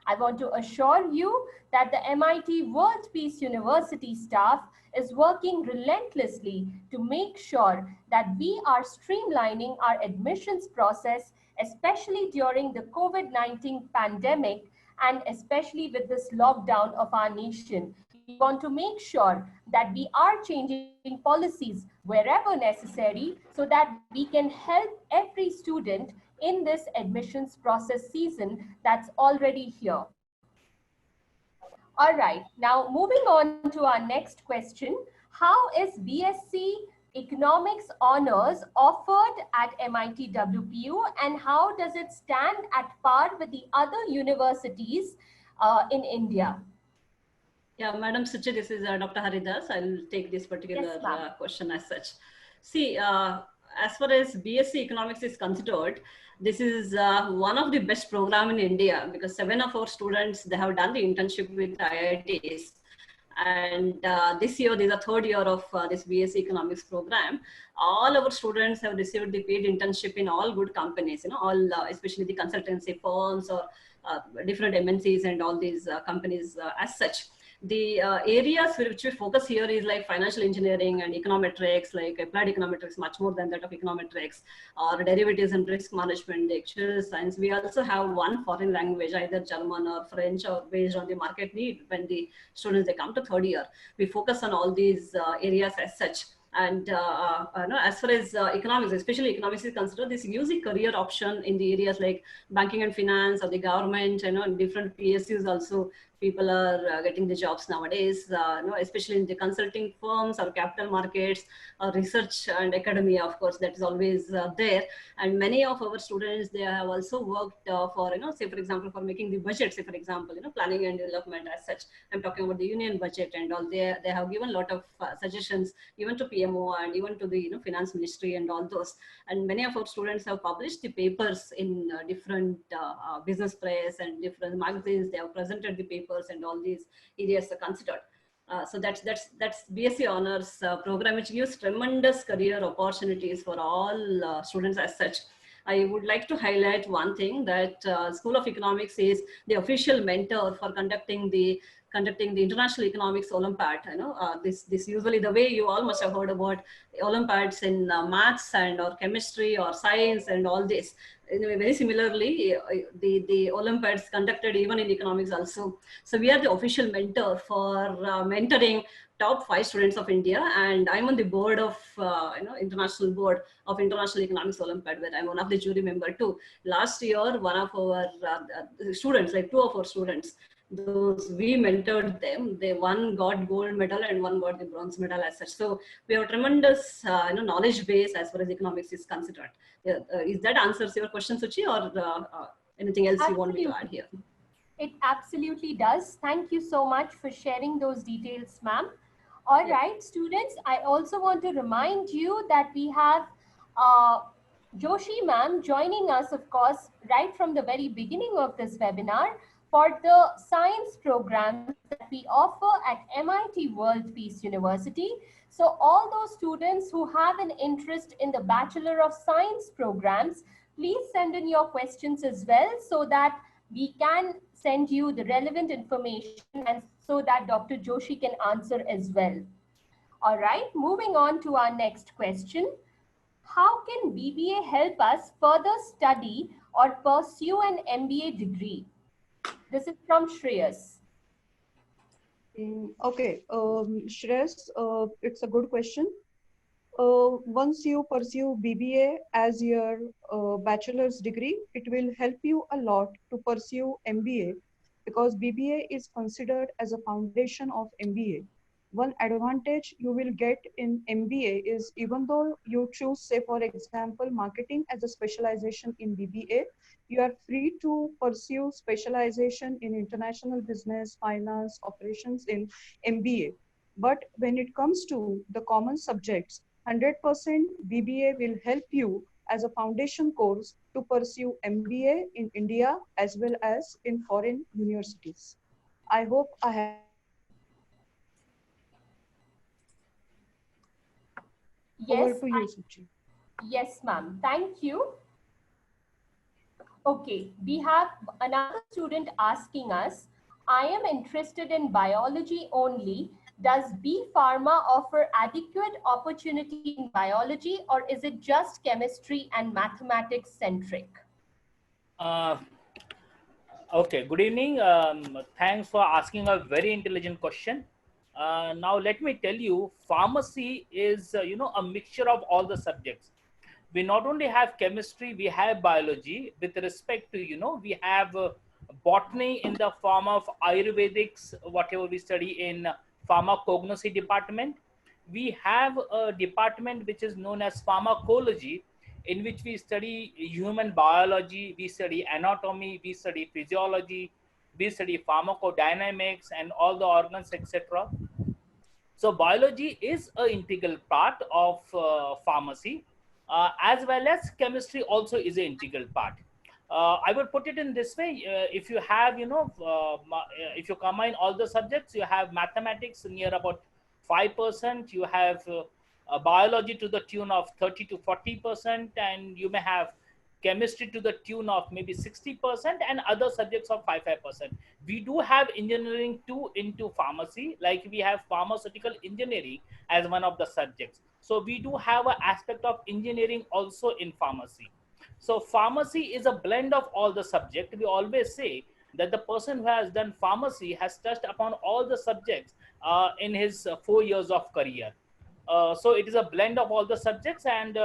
I want to assure you that the MIT World Peace University staff is working relentlessly to make sure that we are streamlining our admissions process, especially during the COVID-19 pandemic and especially with this lockdown of our nation. We want to make sure that we are changing policies wherever necessary so that we can help every student in this admissions process season that's already here. All right, now moving on to our next question. How is BSc Economics Honors offered at MIT WPU, and how does it stand at par with the other universities in India? Yeah, Madam Suchi, this is Dr. Haridas. I'll take this particular question as such. See, as far as BSc Economics is considered, this is one of the best program in India because 7 of our students, they have done the internship with IITs. And this year, this is the 3rd year of this BSc Economics program. All our students have received the paid internship in all good companies, you know, all, especially the consultancy firms or different MNCs and all these companies as such. The areas which we focus here is like financial engineering and econometrics, like applied econometrics, much more than that of econometrics, or derivatives and risk management, actuarial science. We also have one foreign language, either German or French, or based on the market need when the students, they come to 3rd year. We focus on all these areas as such. And as far as economics, especially economics is considered, this gives a career option in the areas like banking and finance or the government, you know, and different PSUs also people are getting the jobs nowadays, especially in the consulting firms or capital markets or research and academia. Of course, that is always there. And many of our students, they have also worked for, say for example, for making the budget, say for example, planning and development as such. I'm talking about the union budget and all. They have given a lot of suggestions even to PMO and even to the finance ministry and all those. And many of our students have published the papers in different business press and different magazines. They have presented the papers and all these areas are considered. So that's BSc Honors program, which gives tremendous career opportunities for all students as such. I would like to highlight one thing, that School of Economics is the official mentor for conducting the International Economics Olympiad. This usually, the way you all must have heard about Olympiads in maths and or chemistry or science and all this. Anyway, very similarly, the Olympiads conducted even in economics also. So we are the official mentor for mentoring top 5 students of India, and I'm on the board of international board of International Economics Olympiad, where I'm one of the jury member too. Last year, one of our students, like 2 of our students, those we mentored them, one got gold medal and one got the bronze medal as such. So we have a tremendous knowledge base as far as economics is considered. Is that answers your question, Suchi, or anything else you want me to add here? It absolutely does. Thank you so much for sharing those details, ma'am. All right, students, I also want to remind you that we have Joshi ma'am joining us, of course, right from the very beginning of this webinar for the science programs that we offer at MIT World Peace University. So all those students who have an interest in the Bachelor of Science programs, please send in your questions as well, so that we can send you the relevant information and so that Dr. Joshi can answer as well. All right, moving on to our next question. How can BBA help us further study or pursue an MBA degree? This is from Shreyas. Okay, Shreyas, it's a good question. Once you pursue BBA as your bachelor's degree, it will help you a lot to pursue MBA, because BBA is considered as a foundation of MBA. One advantage you will get in MBA is, even though you choose, say for example, marketing as a specialization in BBA, you are free to pursue specialization in international business, finance, operations in MBA. But when it comes to the common subjects, 100% BBA will help you as a foundation course to pursue MBA in India as well as in foreign universities. I hope I have. Yes, over to you, Suchi. Yes, ma'am. Thank you. Okay, we have another student asking us, I am interested in biology only. Does B Pharma offer adequate opportunity in biology, or is it just chemistry and mathematics centric? Okay, good evening. Thanks for asking a very intelligent question. Now let me tell you, pharmacy is a mixture of all the subjects. We not only have chemistry, we have biology. With respect to we have botany in the form of Ayurvedics, whatever we study in pharmacognosy department. We have a department which is known as pharmacology, in which we study human biology, we study anatomy, we study physiology, we study pharmacodynamics and all the organs, etc. So biology is an integral part of pharmacy, as well as chemistry also is an integral part. I would put it in this way: if you have, if you combine all the subjects, you have mathematics near about 5%, you have biology to the tune of 30 to 40%, and you may have chemistry to the tune of maybe 60%, and other subjects of 5%. We do have engineering too into pharmacy, like we have pharmaceutical engineering as one of the subjects. So we do have an aspect of engineering also in pharmacy. So pharmacy is a blend of all the subjects. We always say that the person who has done pharmacy has touched upon all the subjects in his 4 years of career. So it is a blend of all the subjects, and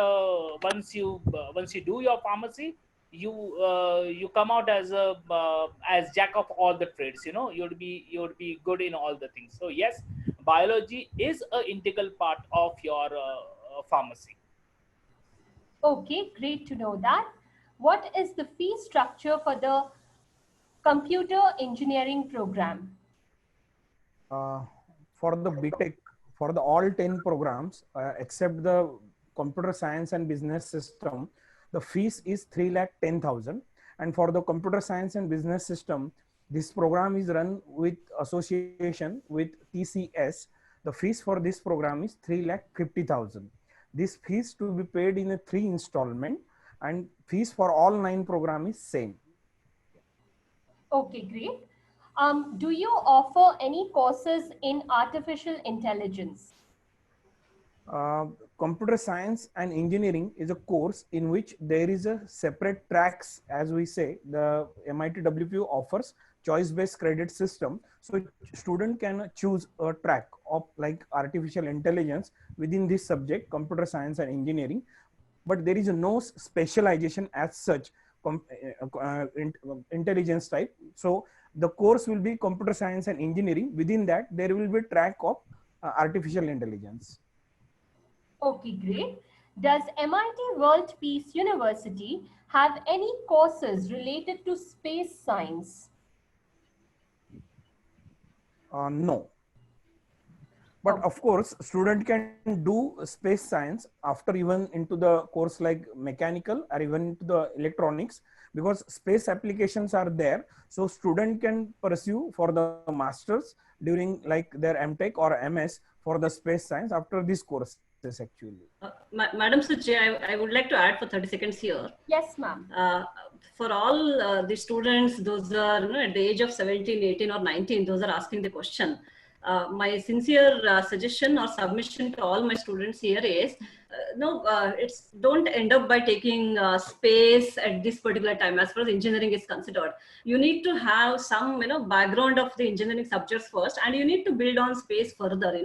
once you do your pharmacy, you come out as jack of all the trades. You know, you'd be good in all the things. So yes, biology is an integral part of your pharmacy. Okay, great to know that. What is the fee structure for the computer engineering program? For the Btech, for the all 10 programs, except the computer science and business system, the fees is 3,10,000. And for the computer science and business system, this program is run with association with TCS. The fees for this program is 3,50,000. This fees to be paid in a 3 installment, and fees for all 9 program is same. Okay, great. Do you offer any courses in artificial intelligence? Computer science and engineering is a course in which there is a separate tracks, as we say. The MIT WPU offers choice-based credit system, so student can choose a track of like artificial intelligence within this subject, computer science and engineering, but there is no specialization as such intelligence type. So the course will be computer science and engineering. Within that there will be track of artificial intelligence. Okay, great. Does MIT World Peace University have any courses related to space science? No. But of course, student can do space science after even into the course like mechanical or even into the electronics, because space applications are there. So student can pursue for the masters during like their Mtech or MS for the space science after these courses actually. Madam Suchi, I would like to add for 30 seconds here. Yes, ma'am. For all the students, those are at the age of 17, 18 or 19, those are asking the question. My sincere suggestion or submission to all my students here is, it's don't end up by taking space at this particular time as far as engineering is considered. You need to have some background of the engineering subjects first, and you need to build on space further.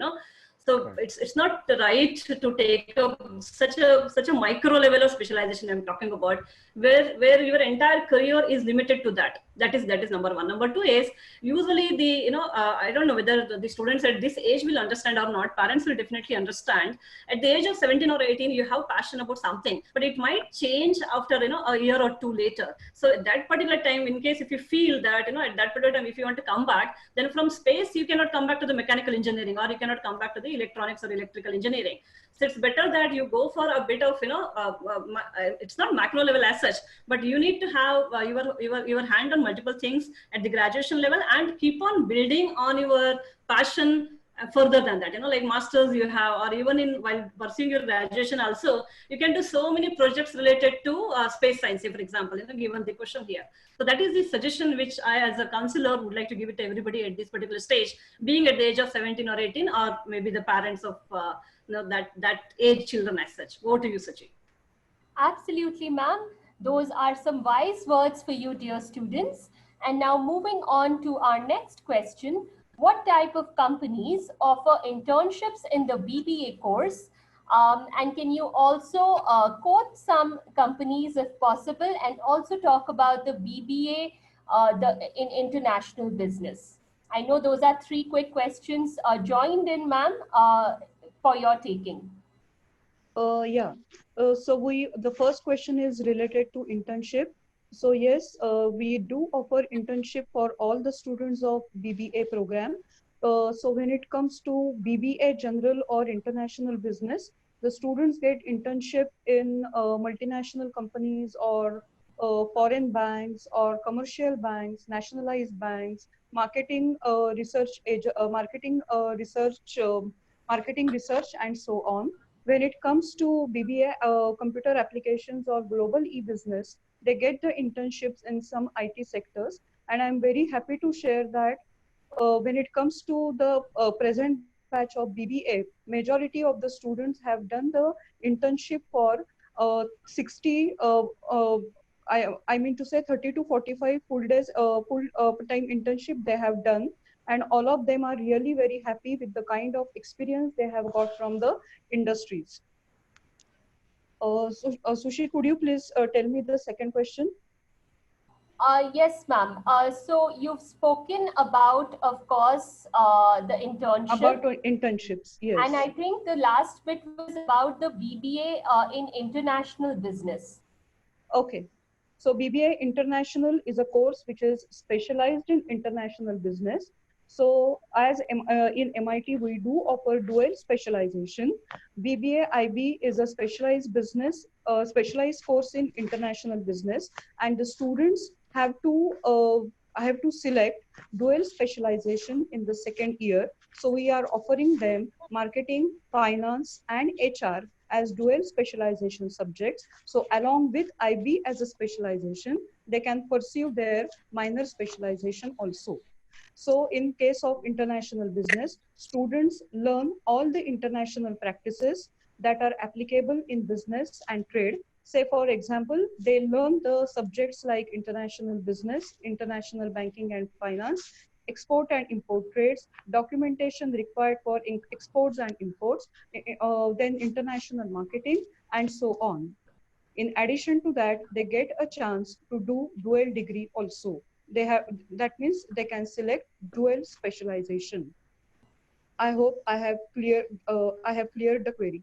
So it's not right to take up such a micro level of specialization I'm talking about, where your entire career is limited to that. That is number one. Number two is usually the I don't know whether the students at this age will understand or not. Parents will definitely understand. At the age of 17 or 18, you have passion about something, but it might change after a year or two later. So at that particular time, in case if you feel that at that particular time if you want to come back, then from space you cannot come back to the mechanical engineering, or you cannot come back to the electronics or electrical engineering. So it's better that you go for a bit of it's not macro level as such, but you need to have your hand on multiple things at the graduation level and keep on building on your passion further than that. Like masters you have, or even while pursuing your graduation also, you can do so many projects related to space science, for example, given the question here. So that is the suggestion which I as a counselor would like to give it to everybody at this particular stage, being at the age of 17 or 18, or maybe the parents of that age children as such. Over to you, Sachi. Absolutely, ma'am. Those are some wise words for you, dear students. And now moving on to our next question. What type of companies offer internships in the BBA course? And can you also quote some companies if possible, and also talk about the BBA in international business? I know those are 3 quick questions joined in, ma'am, for your taking. Yeah. The first question is related to internship. So yes, we do offer internship for all the students of BBA program. So when it comes to BBA general or international business, the students get internship in multinational companies or foreign banks or commercial banks, nationalized banks, marketing research, marketing research, and so on. When it comes to BBA computer applications or global e-business, they get the internships in some IT sectors. And I'm very happy to share that when it comes to the present batch of BBA, majority of the students have done the internship for 60, I mean to say 30 to 45 full days, full-time internship they have done. And all of them are really very happy with the kind of experience they have got from the industries. Sushi, could you please tell me the second question? Yes, ma'am. So you've spoken about, of course, the internship. About internships, yes. And I think the last bit was about the BBA in international business. Okay. So BBA International is a course which is specialized in international business. So as in MIT, we do offer dual specialization. BBA IB is a specialized business, specialized course in international business, and the students have to select dual specialization in the second year. So we are offering them marketing, finance, and HR as dual specialization subjects. So along with IB as a specialization, they can pursue their minor specialization also. So in case of international business, students learn all the international practices that are applicable in business and trade. Say for example, they learn the subjects like international business, international banking and finance, export and import trades, documentation required for exports and imports, then international marketing, and so on. In addition to that, they get a chance to do dual degree also. That means they can select dual specialization. I hope I have cleared the query.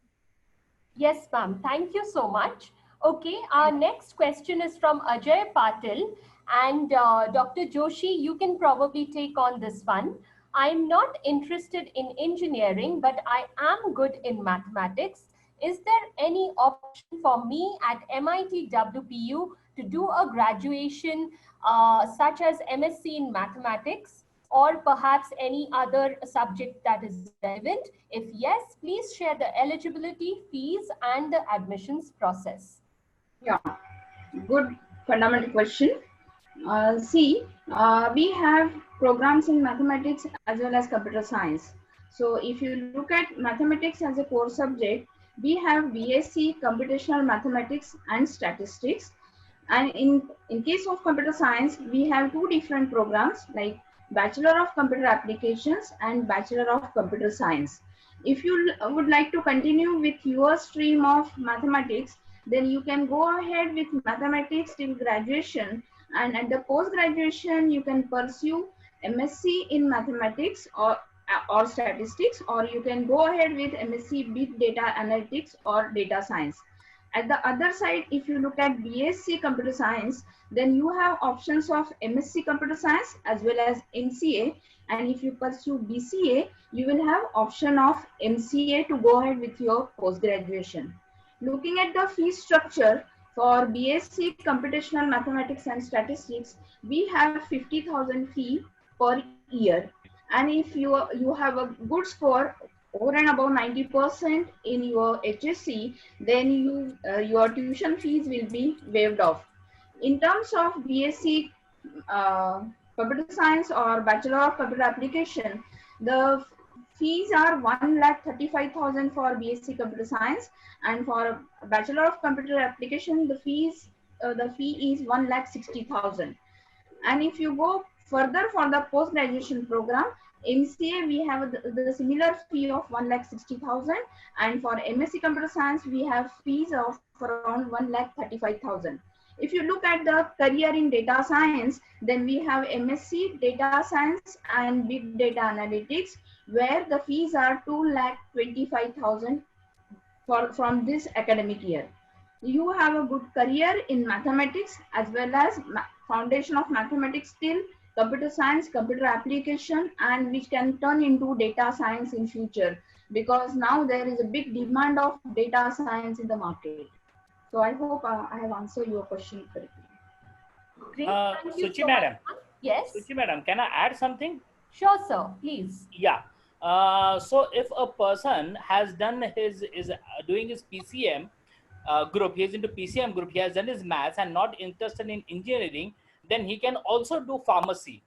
Yes, ma'am. Thank you so much. Okay, our next question is from Ajay Patil. And Dr. Joshi, you can probably take on this one. I'm not interested in engineering, but I am good in mathematics. Is there any option for me at MIT WPU to do a graduation such as MSc in mathematics, or perhaps any other subject that is relevant? If yes, please share the eligibility, fees, and the admissions process. Yeah, good fundamental question. We have programs in mathematics as well as computer science. So if you look at mathematics as a core subject, we have BSc Computational Mathematics and Statistics. And in case of computer science, we have two different programs like Bachelor of Computer Applications and Bachelor of Computer Science. If you would like to continue with your stream of mathematics, then you can go ahead with mathematics till graduation, and at the post-graduation you can pursue MSc in mathematics or statistics, or you can go ahead with MSc Big Data Analytics or Data Science. At the other side, if you look at BSc Computer Science, then you have options of MSc Computer Science as well as MCA. And if you pursue BCA, you will have option of MCA to go ahead with your post-graduation. Looking at the fee structure for BSc Computational Mathematics and Statistics, we have 50,000 fee per year. And if you have a good score over and above 90% in your HSC, then your tuition fees will be waived off. In terms of BSc Computer Science or Bachelor of Computer Application, the fees are 1,35,000 for BSc Computer Science, and for Bachelor of Computer Application, the fee is 1,60,000. And if you go further for the post-graduation program, MCA, we have the similar fee of 1,60,000, and for MSc Computer Science, we have fees of around 1,35,000. If you look at the career in data science, then we have MSc Data Science and Big Data Analytics, where the fees are 2,25,000 from this academic year. You have a good career in mathematics as well as foundation of mathematics till computer science, computer application, and which can turn into data science in future, because now there is a big demand of data science in the market. So I hope I have answered your question correctly. Great. Thank you Suchi so madam. much. Yes. Suchi madam, can I add something? Sure, sir. Please. Yeah. So if a person has done is doing his PCM group, he is into PCM group, he has done his maths and not interested in engineering, then he can also do pharmacy.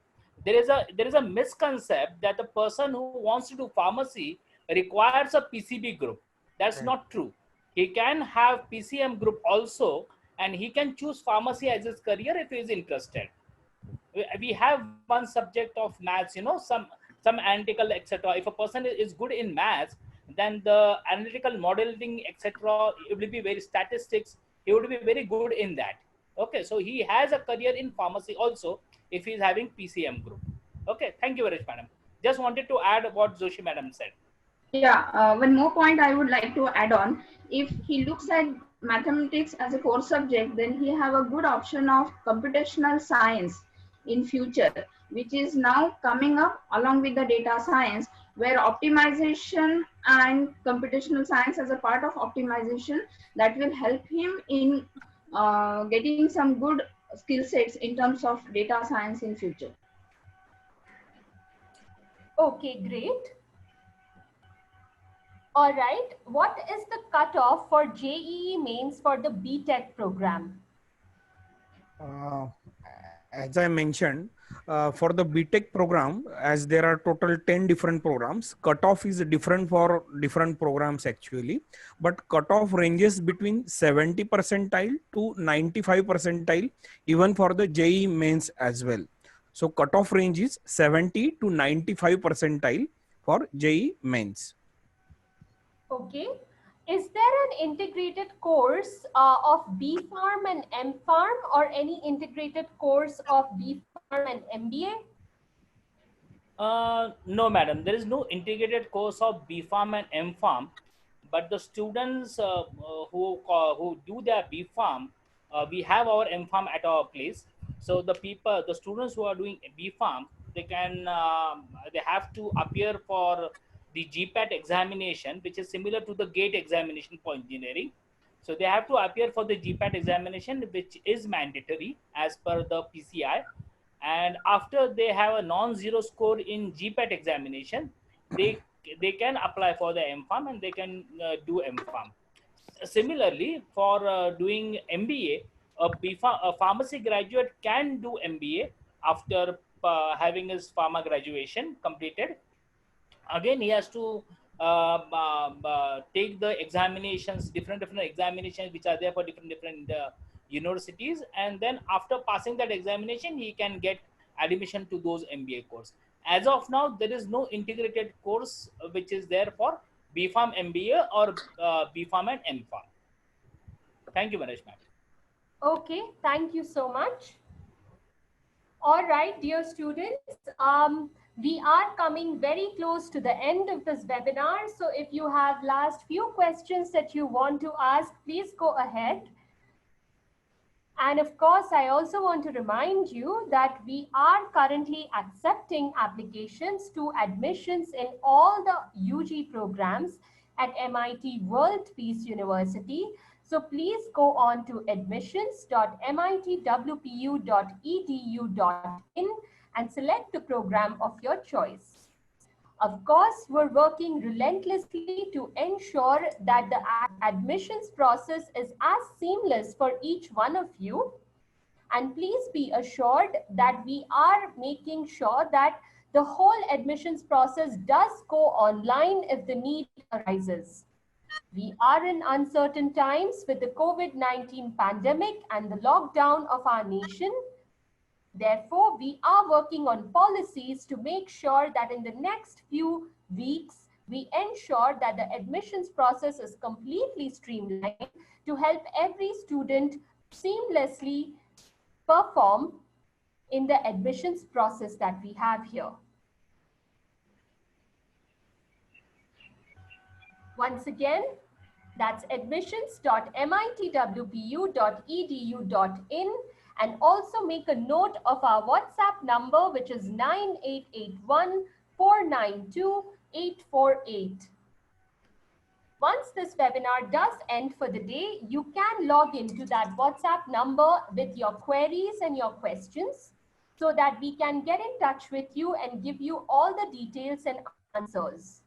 There is a misconception that the person who wants to do pharmacy requires a PCB group. That's not true. He can have PCM group also, and he can choose pharmacy as his career if he is interested. We have one subject of maths, some analytical, etc. If a person is good in maths, then the analytical modeling, etc. It will be very statistics. He would be very good in that. Okay, so he has a career in pharmacy also if he is having PCM group. Okay, thank you very much, madam. Just wanted to add what Joshi madam said. Yeah, one more point I would like to add on. If he looks at mathematics as a core subject, then he have a good option of computational science in future, which is now coming up along with the data science, where optimization and computational science as a part of optimization that will help him in getting some good skill sets in terms of data science in future. Okay, great. All right, what is the cutoff for JEE mains for the Btech program? As I mentioned, for the Btech program, as there are total 10 different programs, cutoff is different for different programs actually, but cutoff ranges between 70 percentile to 95 percentile, even for the JEE mains as well. So cutoff range is 70 to 95 percentile for JEE mains. Okay. Is there an integrated course of B Pharm and M Pharm, or any integrated course of B Pharm and MBA? No, madam. There is no integrated course of B Pharm and M Pharm, but the students who do their B Pharm, we have our M Pharm at our place. So the students who are doing B Pharm, they have to appear for the GPAT examination, which is similar to the GATE examination for engineering. So they have to appear for the GPAT examination, which is mandatory as per the PCI. And after they have a non-zero score in GPAT examination, they can apply for the MPharm and they can do MPharm. Similarly, for doing MBA, a pharmacy graduate can do MBA after having his pharma graduation completed. Again, he has to take the examinations, different examinations which are there for different universities, and then after passing that examination he can get admission to those MBA course. As of now, there is no integrated course which is there for BPharm MBA or BPharm and MPharm. Thank you, Manish ma'am. Okay, thank you so much. All right, dear students, we are coming very close to the end of this webinar. So if you have last few questions that you want to ask, please go ahead. And of course, I also want to remind you that we are currently accepting applications to admissions in all the UG programs at MIT World Peace University. So please go on to admissions.mitwpu.edu.in and select the program of your choice. Of course, we're working relentlessly to ensure that the admissions process is as seamless for each one of you. And please be assured that we are making sure that the whole admissions process does go online if the need arises. We are in uncertain times with the COVID-19 pandemic and the lockdown of our nation. Therefore, we are working on policies to make sure that in the next few weeks, we ensure that the admissions process is completely streamlined to help every student seamlessly perform in the admissions process that we have here. Once again, that's admissions.mitwpu.edu.in, and also make a note of our WhatsApp number, which is 9881-492-848. Once this webinar does end for the day, you can log into that WhatsApp number with your queries and your questions so that we can get in touch with you and give you all the details and answers.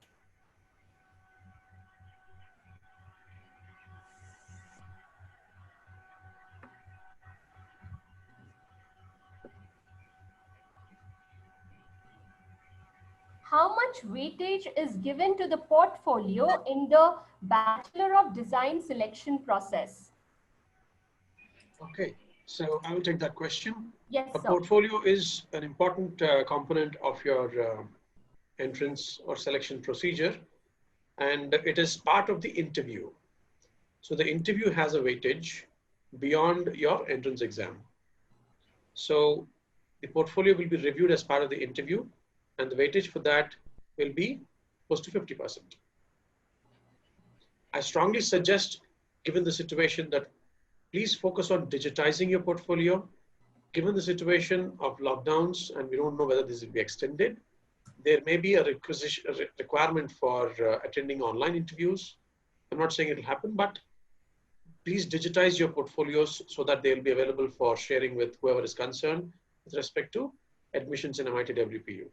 How much weightage is given to the portfolio in the Bachelor of Design selection process? Okay, so I will take that question. Yes, A sir. portfolio is an important component of your entrance or selection procedure. and it is part of the interview. So the interview has a weightage beyond your entrance exam. So the portfolio will be reviewed as part of the interview, and the weightage for that will be close to 50%. I strongly suggest, given the situation, that please focus on digitizing your portfolio. Given the situation of lockdowns, and we don't know whether this will be extended, there may be a requirement for attending online interviews. I'm not saying it will happen, but please digitize your portfolios so that they'll be available for sharing with whoever is concerned with respect to admissions in MIT WPU,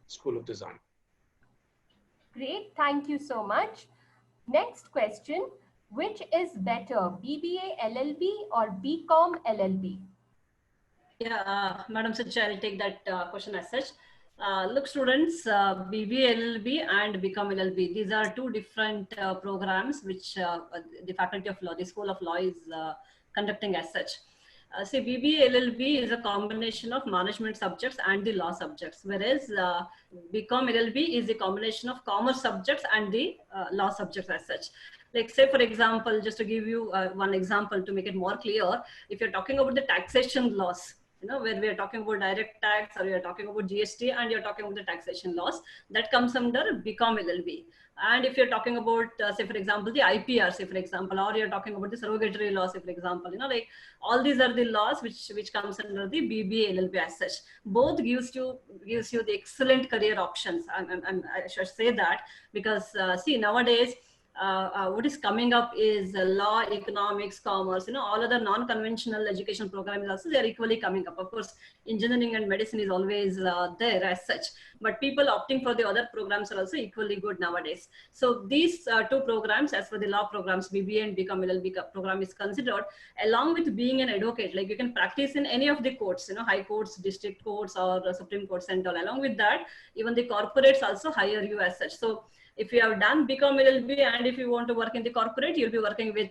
School of Design. Great, thank you so much. Next question, which is better, BBA LLB or BCom LLB? Yeah, Madam Suchi, I'll take that question as such. Look, students, BBA LLB and BCom LLB, these are two different programs which the Faculty of Law, the School of Law is conducting as such. See, BBA LLB is a combination of management subjects and the law subjects, whereas BCom LLB is a combination of commerce subjects and the law subjects as such. Like say, for example, just to give you one example to make it more clear, if you're talking about the taxation laws, where we are talking about direct tax, or we are talking about GST, and you're talking about the taxation laws, that comes under BCom LLB. And if you're talking about, say, for example, the IPR, say, for example, or you're talking about the surrogatory laws, say, for example, like all these are the laws which comes under the BBA LLB as such. Both gives you the excellent career options. And I should say that because, see, nowadays, what is coming up is law, economics, commerce, all other non-conventional education programs also, they are equally coming up. Of course, engineering and medicine is always there as such, but people opting for the other programs are also equally good nowadays. So these two programs, as for the law programs, BBA and BCom LLB program is considered, along with being an advocate, like you can practice in any of the courts, high courts, district courts, or Supreme Court Central. Along with that, even the corporates also hire you as such. So if you have done BCom LLB and if you want to work in the corporate, you'll be working with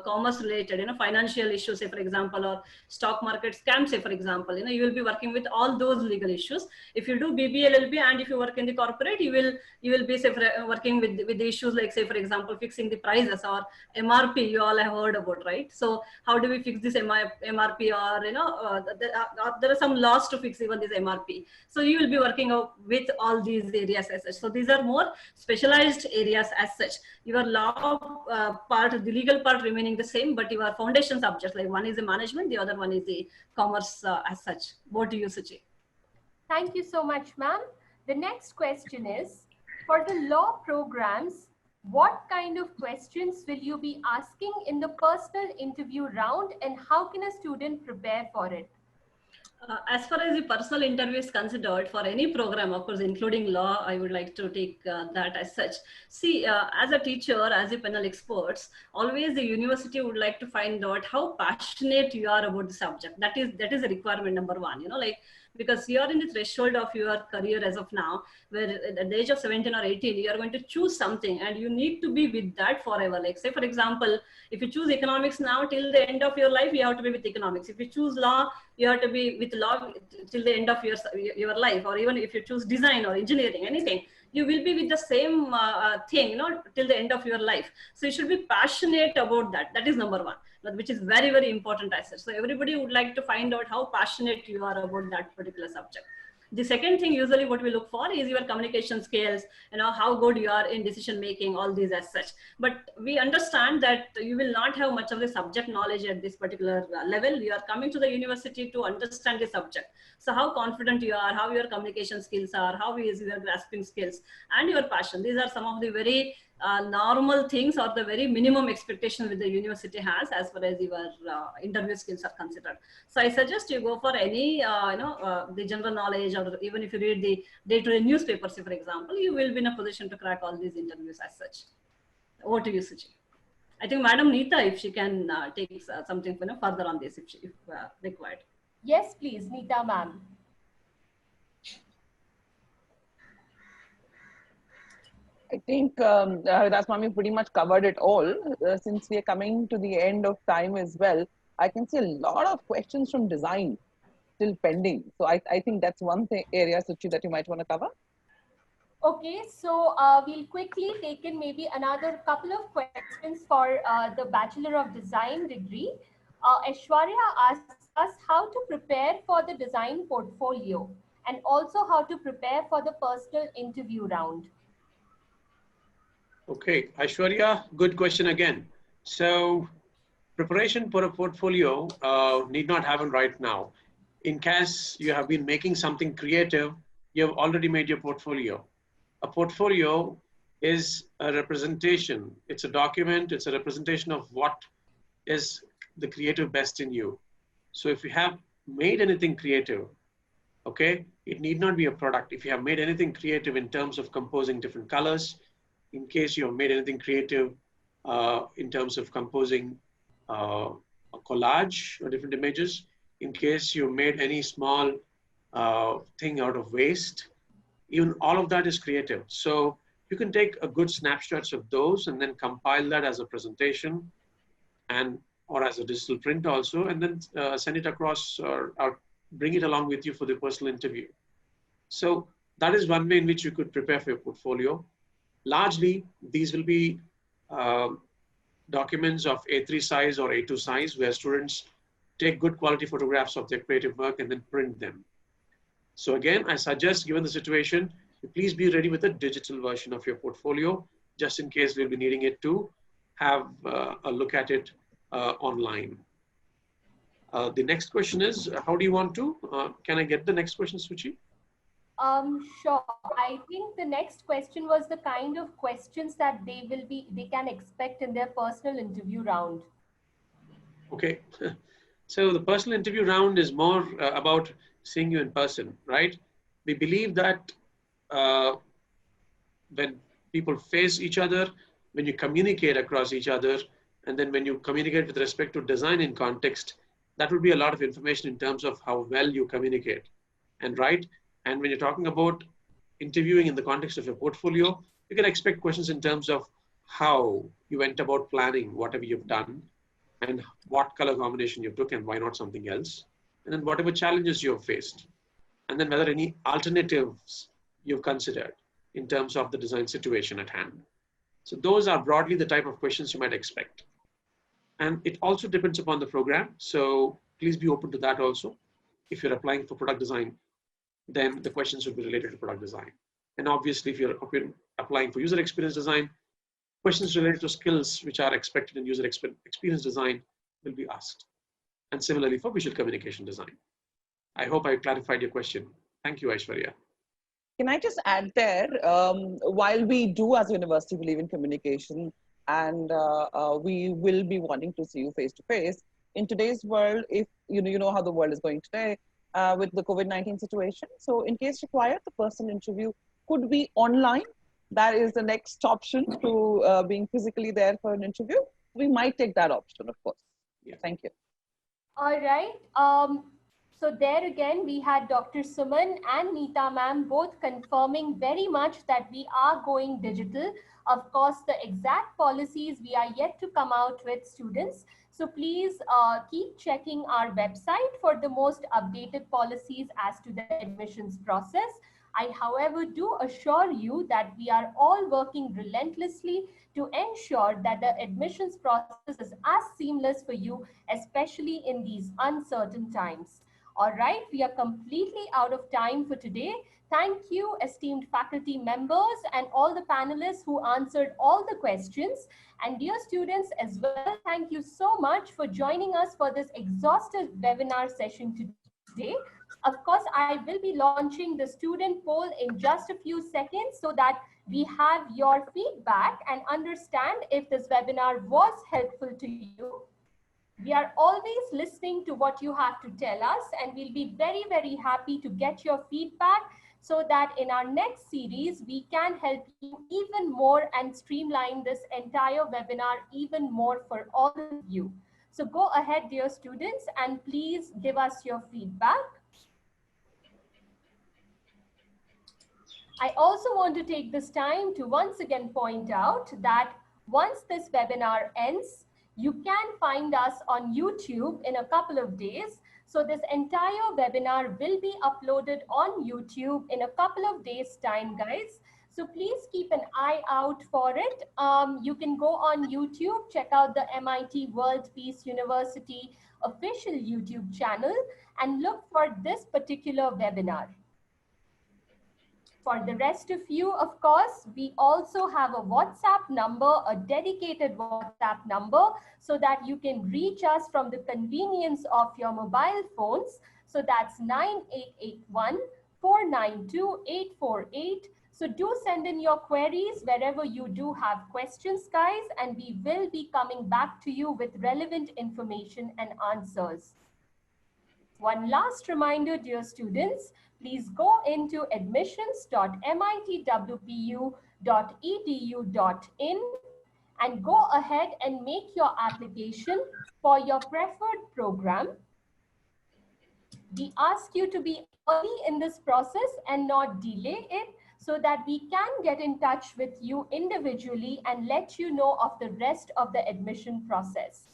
commerce related, financial issues, say for example, or stock market scams, say for example, you will be working with all those legal issues. If you do BBA LLB and if you work in the corporate, you will be say working with the issues like, say for example, fixing the prices or MRP. You all have heard about, right? So how do we fix this MRP, or there are some laws to fix even this MRP. So you will be working with all these areas as such. So these are more specialized areas as such. Your law part, the legal part remaining the same, but your foundation subjects, like one is the management, the other one is the commerce as such. What do you, Suchi? Thank you so much, ma'am. The next question is, for the law programs, what kind of questions will you be asking in the personal interview round, and how can a student prepare for it? As far as the personal interview is considered, for any program, of course, including law, I would like to take that as such. See, as a teacher, as a panel experts, always the university would like to find out how passionate you are about the subject. That is a requirement number one, like, because you are in the threshold of your career as of now, where at the age of 17 or 18, you are going to choose something and you need to be with that forever. Like say, for example, if you choose economics now till the end of your life, you have to be with economics. If you choose law, you have to be with law till the end of your life. Or even if you choose design or engineering, anything, you will be with the same thing, till the end of your life. So you should be passionate about that. That is number one, which is very, very important as such. So everybody would like to find out how passionate you are about that particular subject. The second thing usually what we look for is your communication skills, how good you are in decision making, all these as such. But we understand that you will not have much of the subject knowledge at this particular level. You are coming to the university to understand the subject. So how confident you are, how your communication skills are, how is your grasping skills, and your passion. These are some of the very normal things, or the very minimum expectation which the university has as far as your interview skills are considered. So I suggest you go for any, the general knowledge, or even if you read the day-to-day newspapers, for example, you will be in a position to crack all these interviews as such. Over to you, Suchi. I think Madam Neeta, if she can take something further on this, if required. Yes, please, Neeta ma'am. I think Haridas Mami pretty much covered it all. Since we are coming to the end of time as well, I can see a lot of questions from design still pending. So I think that's one area, Suchi, that you might want to cover. Okay, so we'll quickly take in maybe another couple of questions for the Bachelor of Design degree. Aishwarya asks us how to prepare for the design portfolio and also how to prepare for the personal interview round. Okay, Aishwarya, good question again. So preparation for a portfolio need not happen right now. In case you have been making something creative, you have already made your portfolio. A portfolio is a representation. It's a document. It's a representation of what is the creative best in you. So if you have made anything creative, okay, it need not be a product. If you have made anything creative in terms of composing different colors, in case you have made anything creative in terms of composing a collage or different images, in case you made any small thing out of waste, even all of that is creative. So you can take a good snapshots of those and then compile that as a presentation and or as a digital print also, and then send it across or bring it along with you for the personal interview. So that is one way in which you could prepare for your portfolio. Largely, these will be documents of A3 size or A2 size where students take good quality photographs of their creative work and then print them. So again, I suggest, given the situation, please be ready with a digital version of your portfolio, just in case we'll be needing it to have a look at it online. The next question is, how do you want to? Can I get the next question, Suchi? Sure. I think the next question was the kind of questions that they can expect in their personal interview round. Okay. So the personal interview round is more about seeing you in person, right? We believe that when people face each other, when you communicate across each other, and then when you communicate with respect to design in context, that will be a lot of information in terms of how well you communicate. And right, and when you're talking about interviewing in the context of your portfolio, you can expect questions in terms of how you went about planning whatever you've done, and what color combination you took and why not something else, and then whatever challenges you have faced, and then whether any alternatives you've considered in terms of the design situation at hand. So those are broadly the type of questions you might expect. And it also depends upon the program. So please be open to that also. If you're applying for product design, then the questions will be related to product design. And obviously, if you're applying for user experience design, questions related to skills which are expected in user experience design will be asked. And similarly for visual communication design. I hope I clarified your question. Thank you, Aishwarya. Can I just add there, while we do as a university believe in communication and we will be wanting to see you face to face, in today's world, if you know how the world is going today with the COVID-19 situation. So in case required, the personal interview could be online. That is the next option to being physically there for an interview. We might take that option, of course. Yeah. Thank you. All right. So there again, we had Dr. Suman and Neeta ma'am both confirming very much that we are going digital. Of course, the exact policies we are yet to come out with, students. So please keep checking our website for the most updated policies as to the admissions process. I, however, do assure you that we are all working relentlessly to ensure that the admissions process is as seamless for you, especially in these uncertain times. All right, we are completely out of time for today. Thank you, esteemed faculty members and all the panelists who answered all the questions. And dear students as well, thank you so much for joining us for this exhaustive webinar session today. Of course, I will be launching the student poll in just a few seconds so that we have your feedback and understand if this webinar was helpful to you. We are always listening to what you have to tell us, and we'll be very, very happy to get your feedback so that in our next series, we can help you even more and streamline this entire webinar even more for all of you. So go ahead, dear students, and please give us your feedback. I also want to take this time to once again point out that once this webinar ends, you can find us on YouTube in a couple of days. So this entire webinar will be uploaded on YouTube in a couple of days' time, guys. So please keep an eye out for it. You can go on YouTube, check out the MIT World Peace University official YouTube channel and look for this particular webinar. For the rest of you, of course, we also have a WhatsApp number, a dedicated WhatsApp number, so that you can reach us from the convenience of your mobile phones. So that's 9881 492 848. So do send in your queries wherever you do have questions, guys, and we will be coming back to you with relevant information and answers. One last reminder, dear students, please go into admissions.mitwpu.edu.in and go ahead and make your application for your preferred program. We ask you to be early in this process and not delay it so that we can get in touch with you individually and let you know of the rest of the admission process.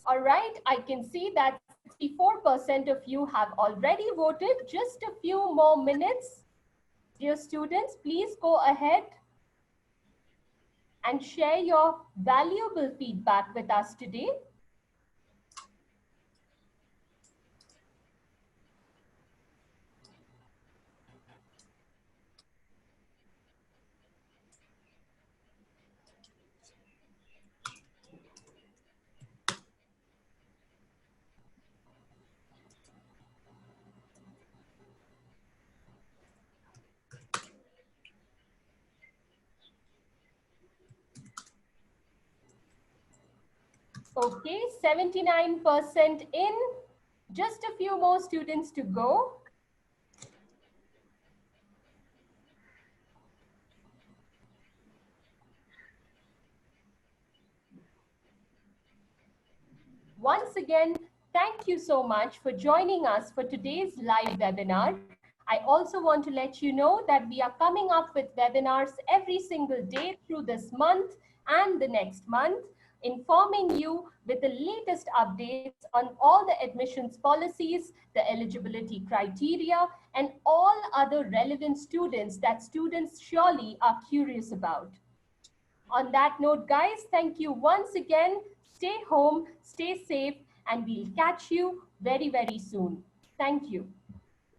All right, I can see that 64% of you have already voted. Just a few more minutes. Dear students, please go ahead and share your valuable feedback with us today. Okay, 79% in. Just a few more students to go. Once again, thank you so much for joining us for today's live webinar. I also want to let you know that we are coming up with webinars every single day through this month and the next month, informing you with the latest updates on all the admissions policies, the eligibility criteria, and all other relevant students that students surely are curious about. On that note, guys, thank you once again. Stay home, stay safe, and we'll catch you very, very soon. Thank you.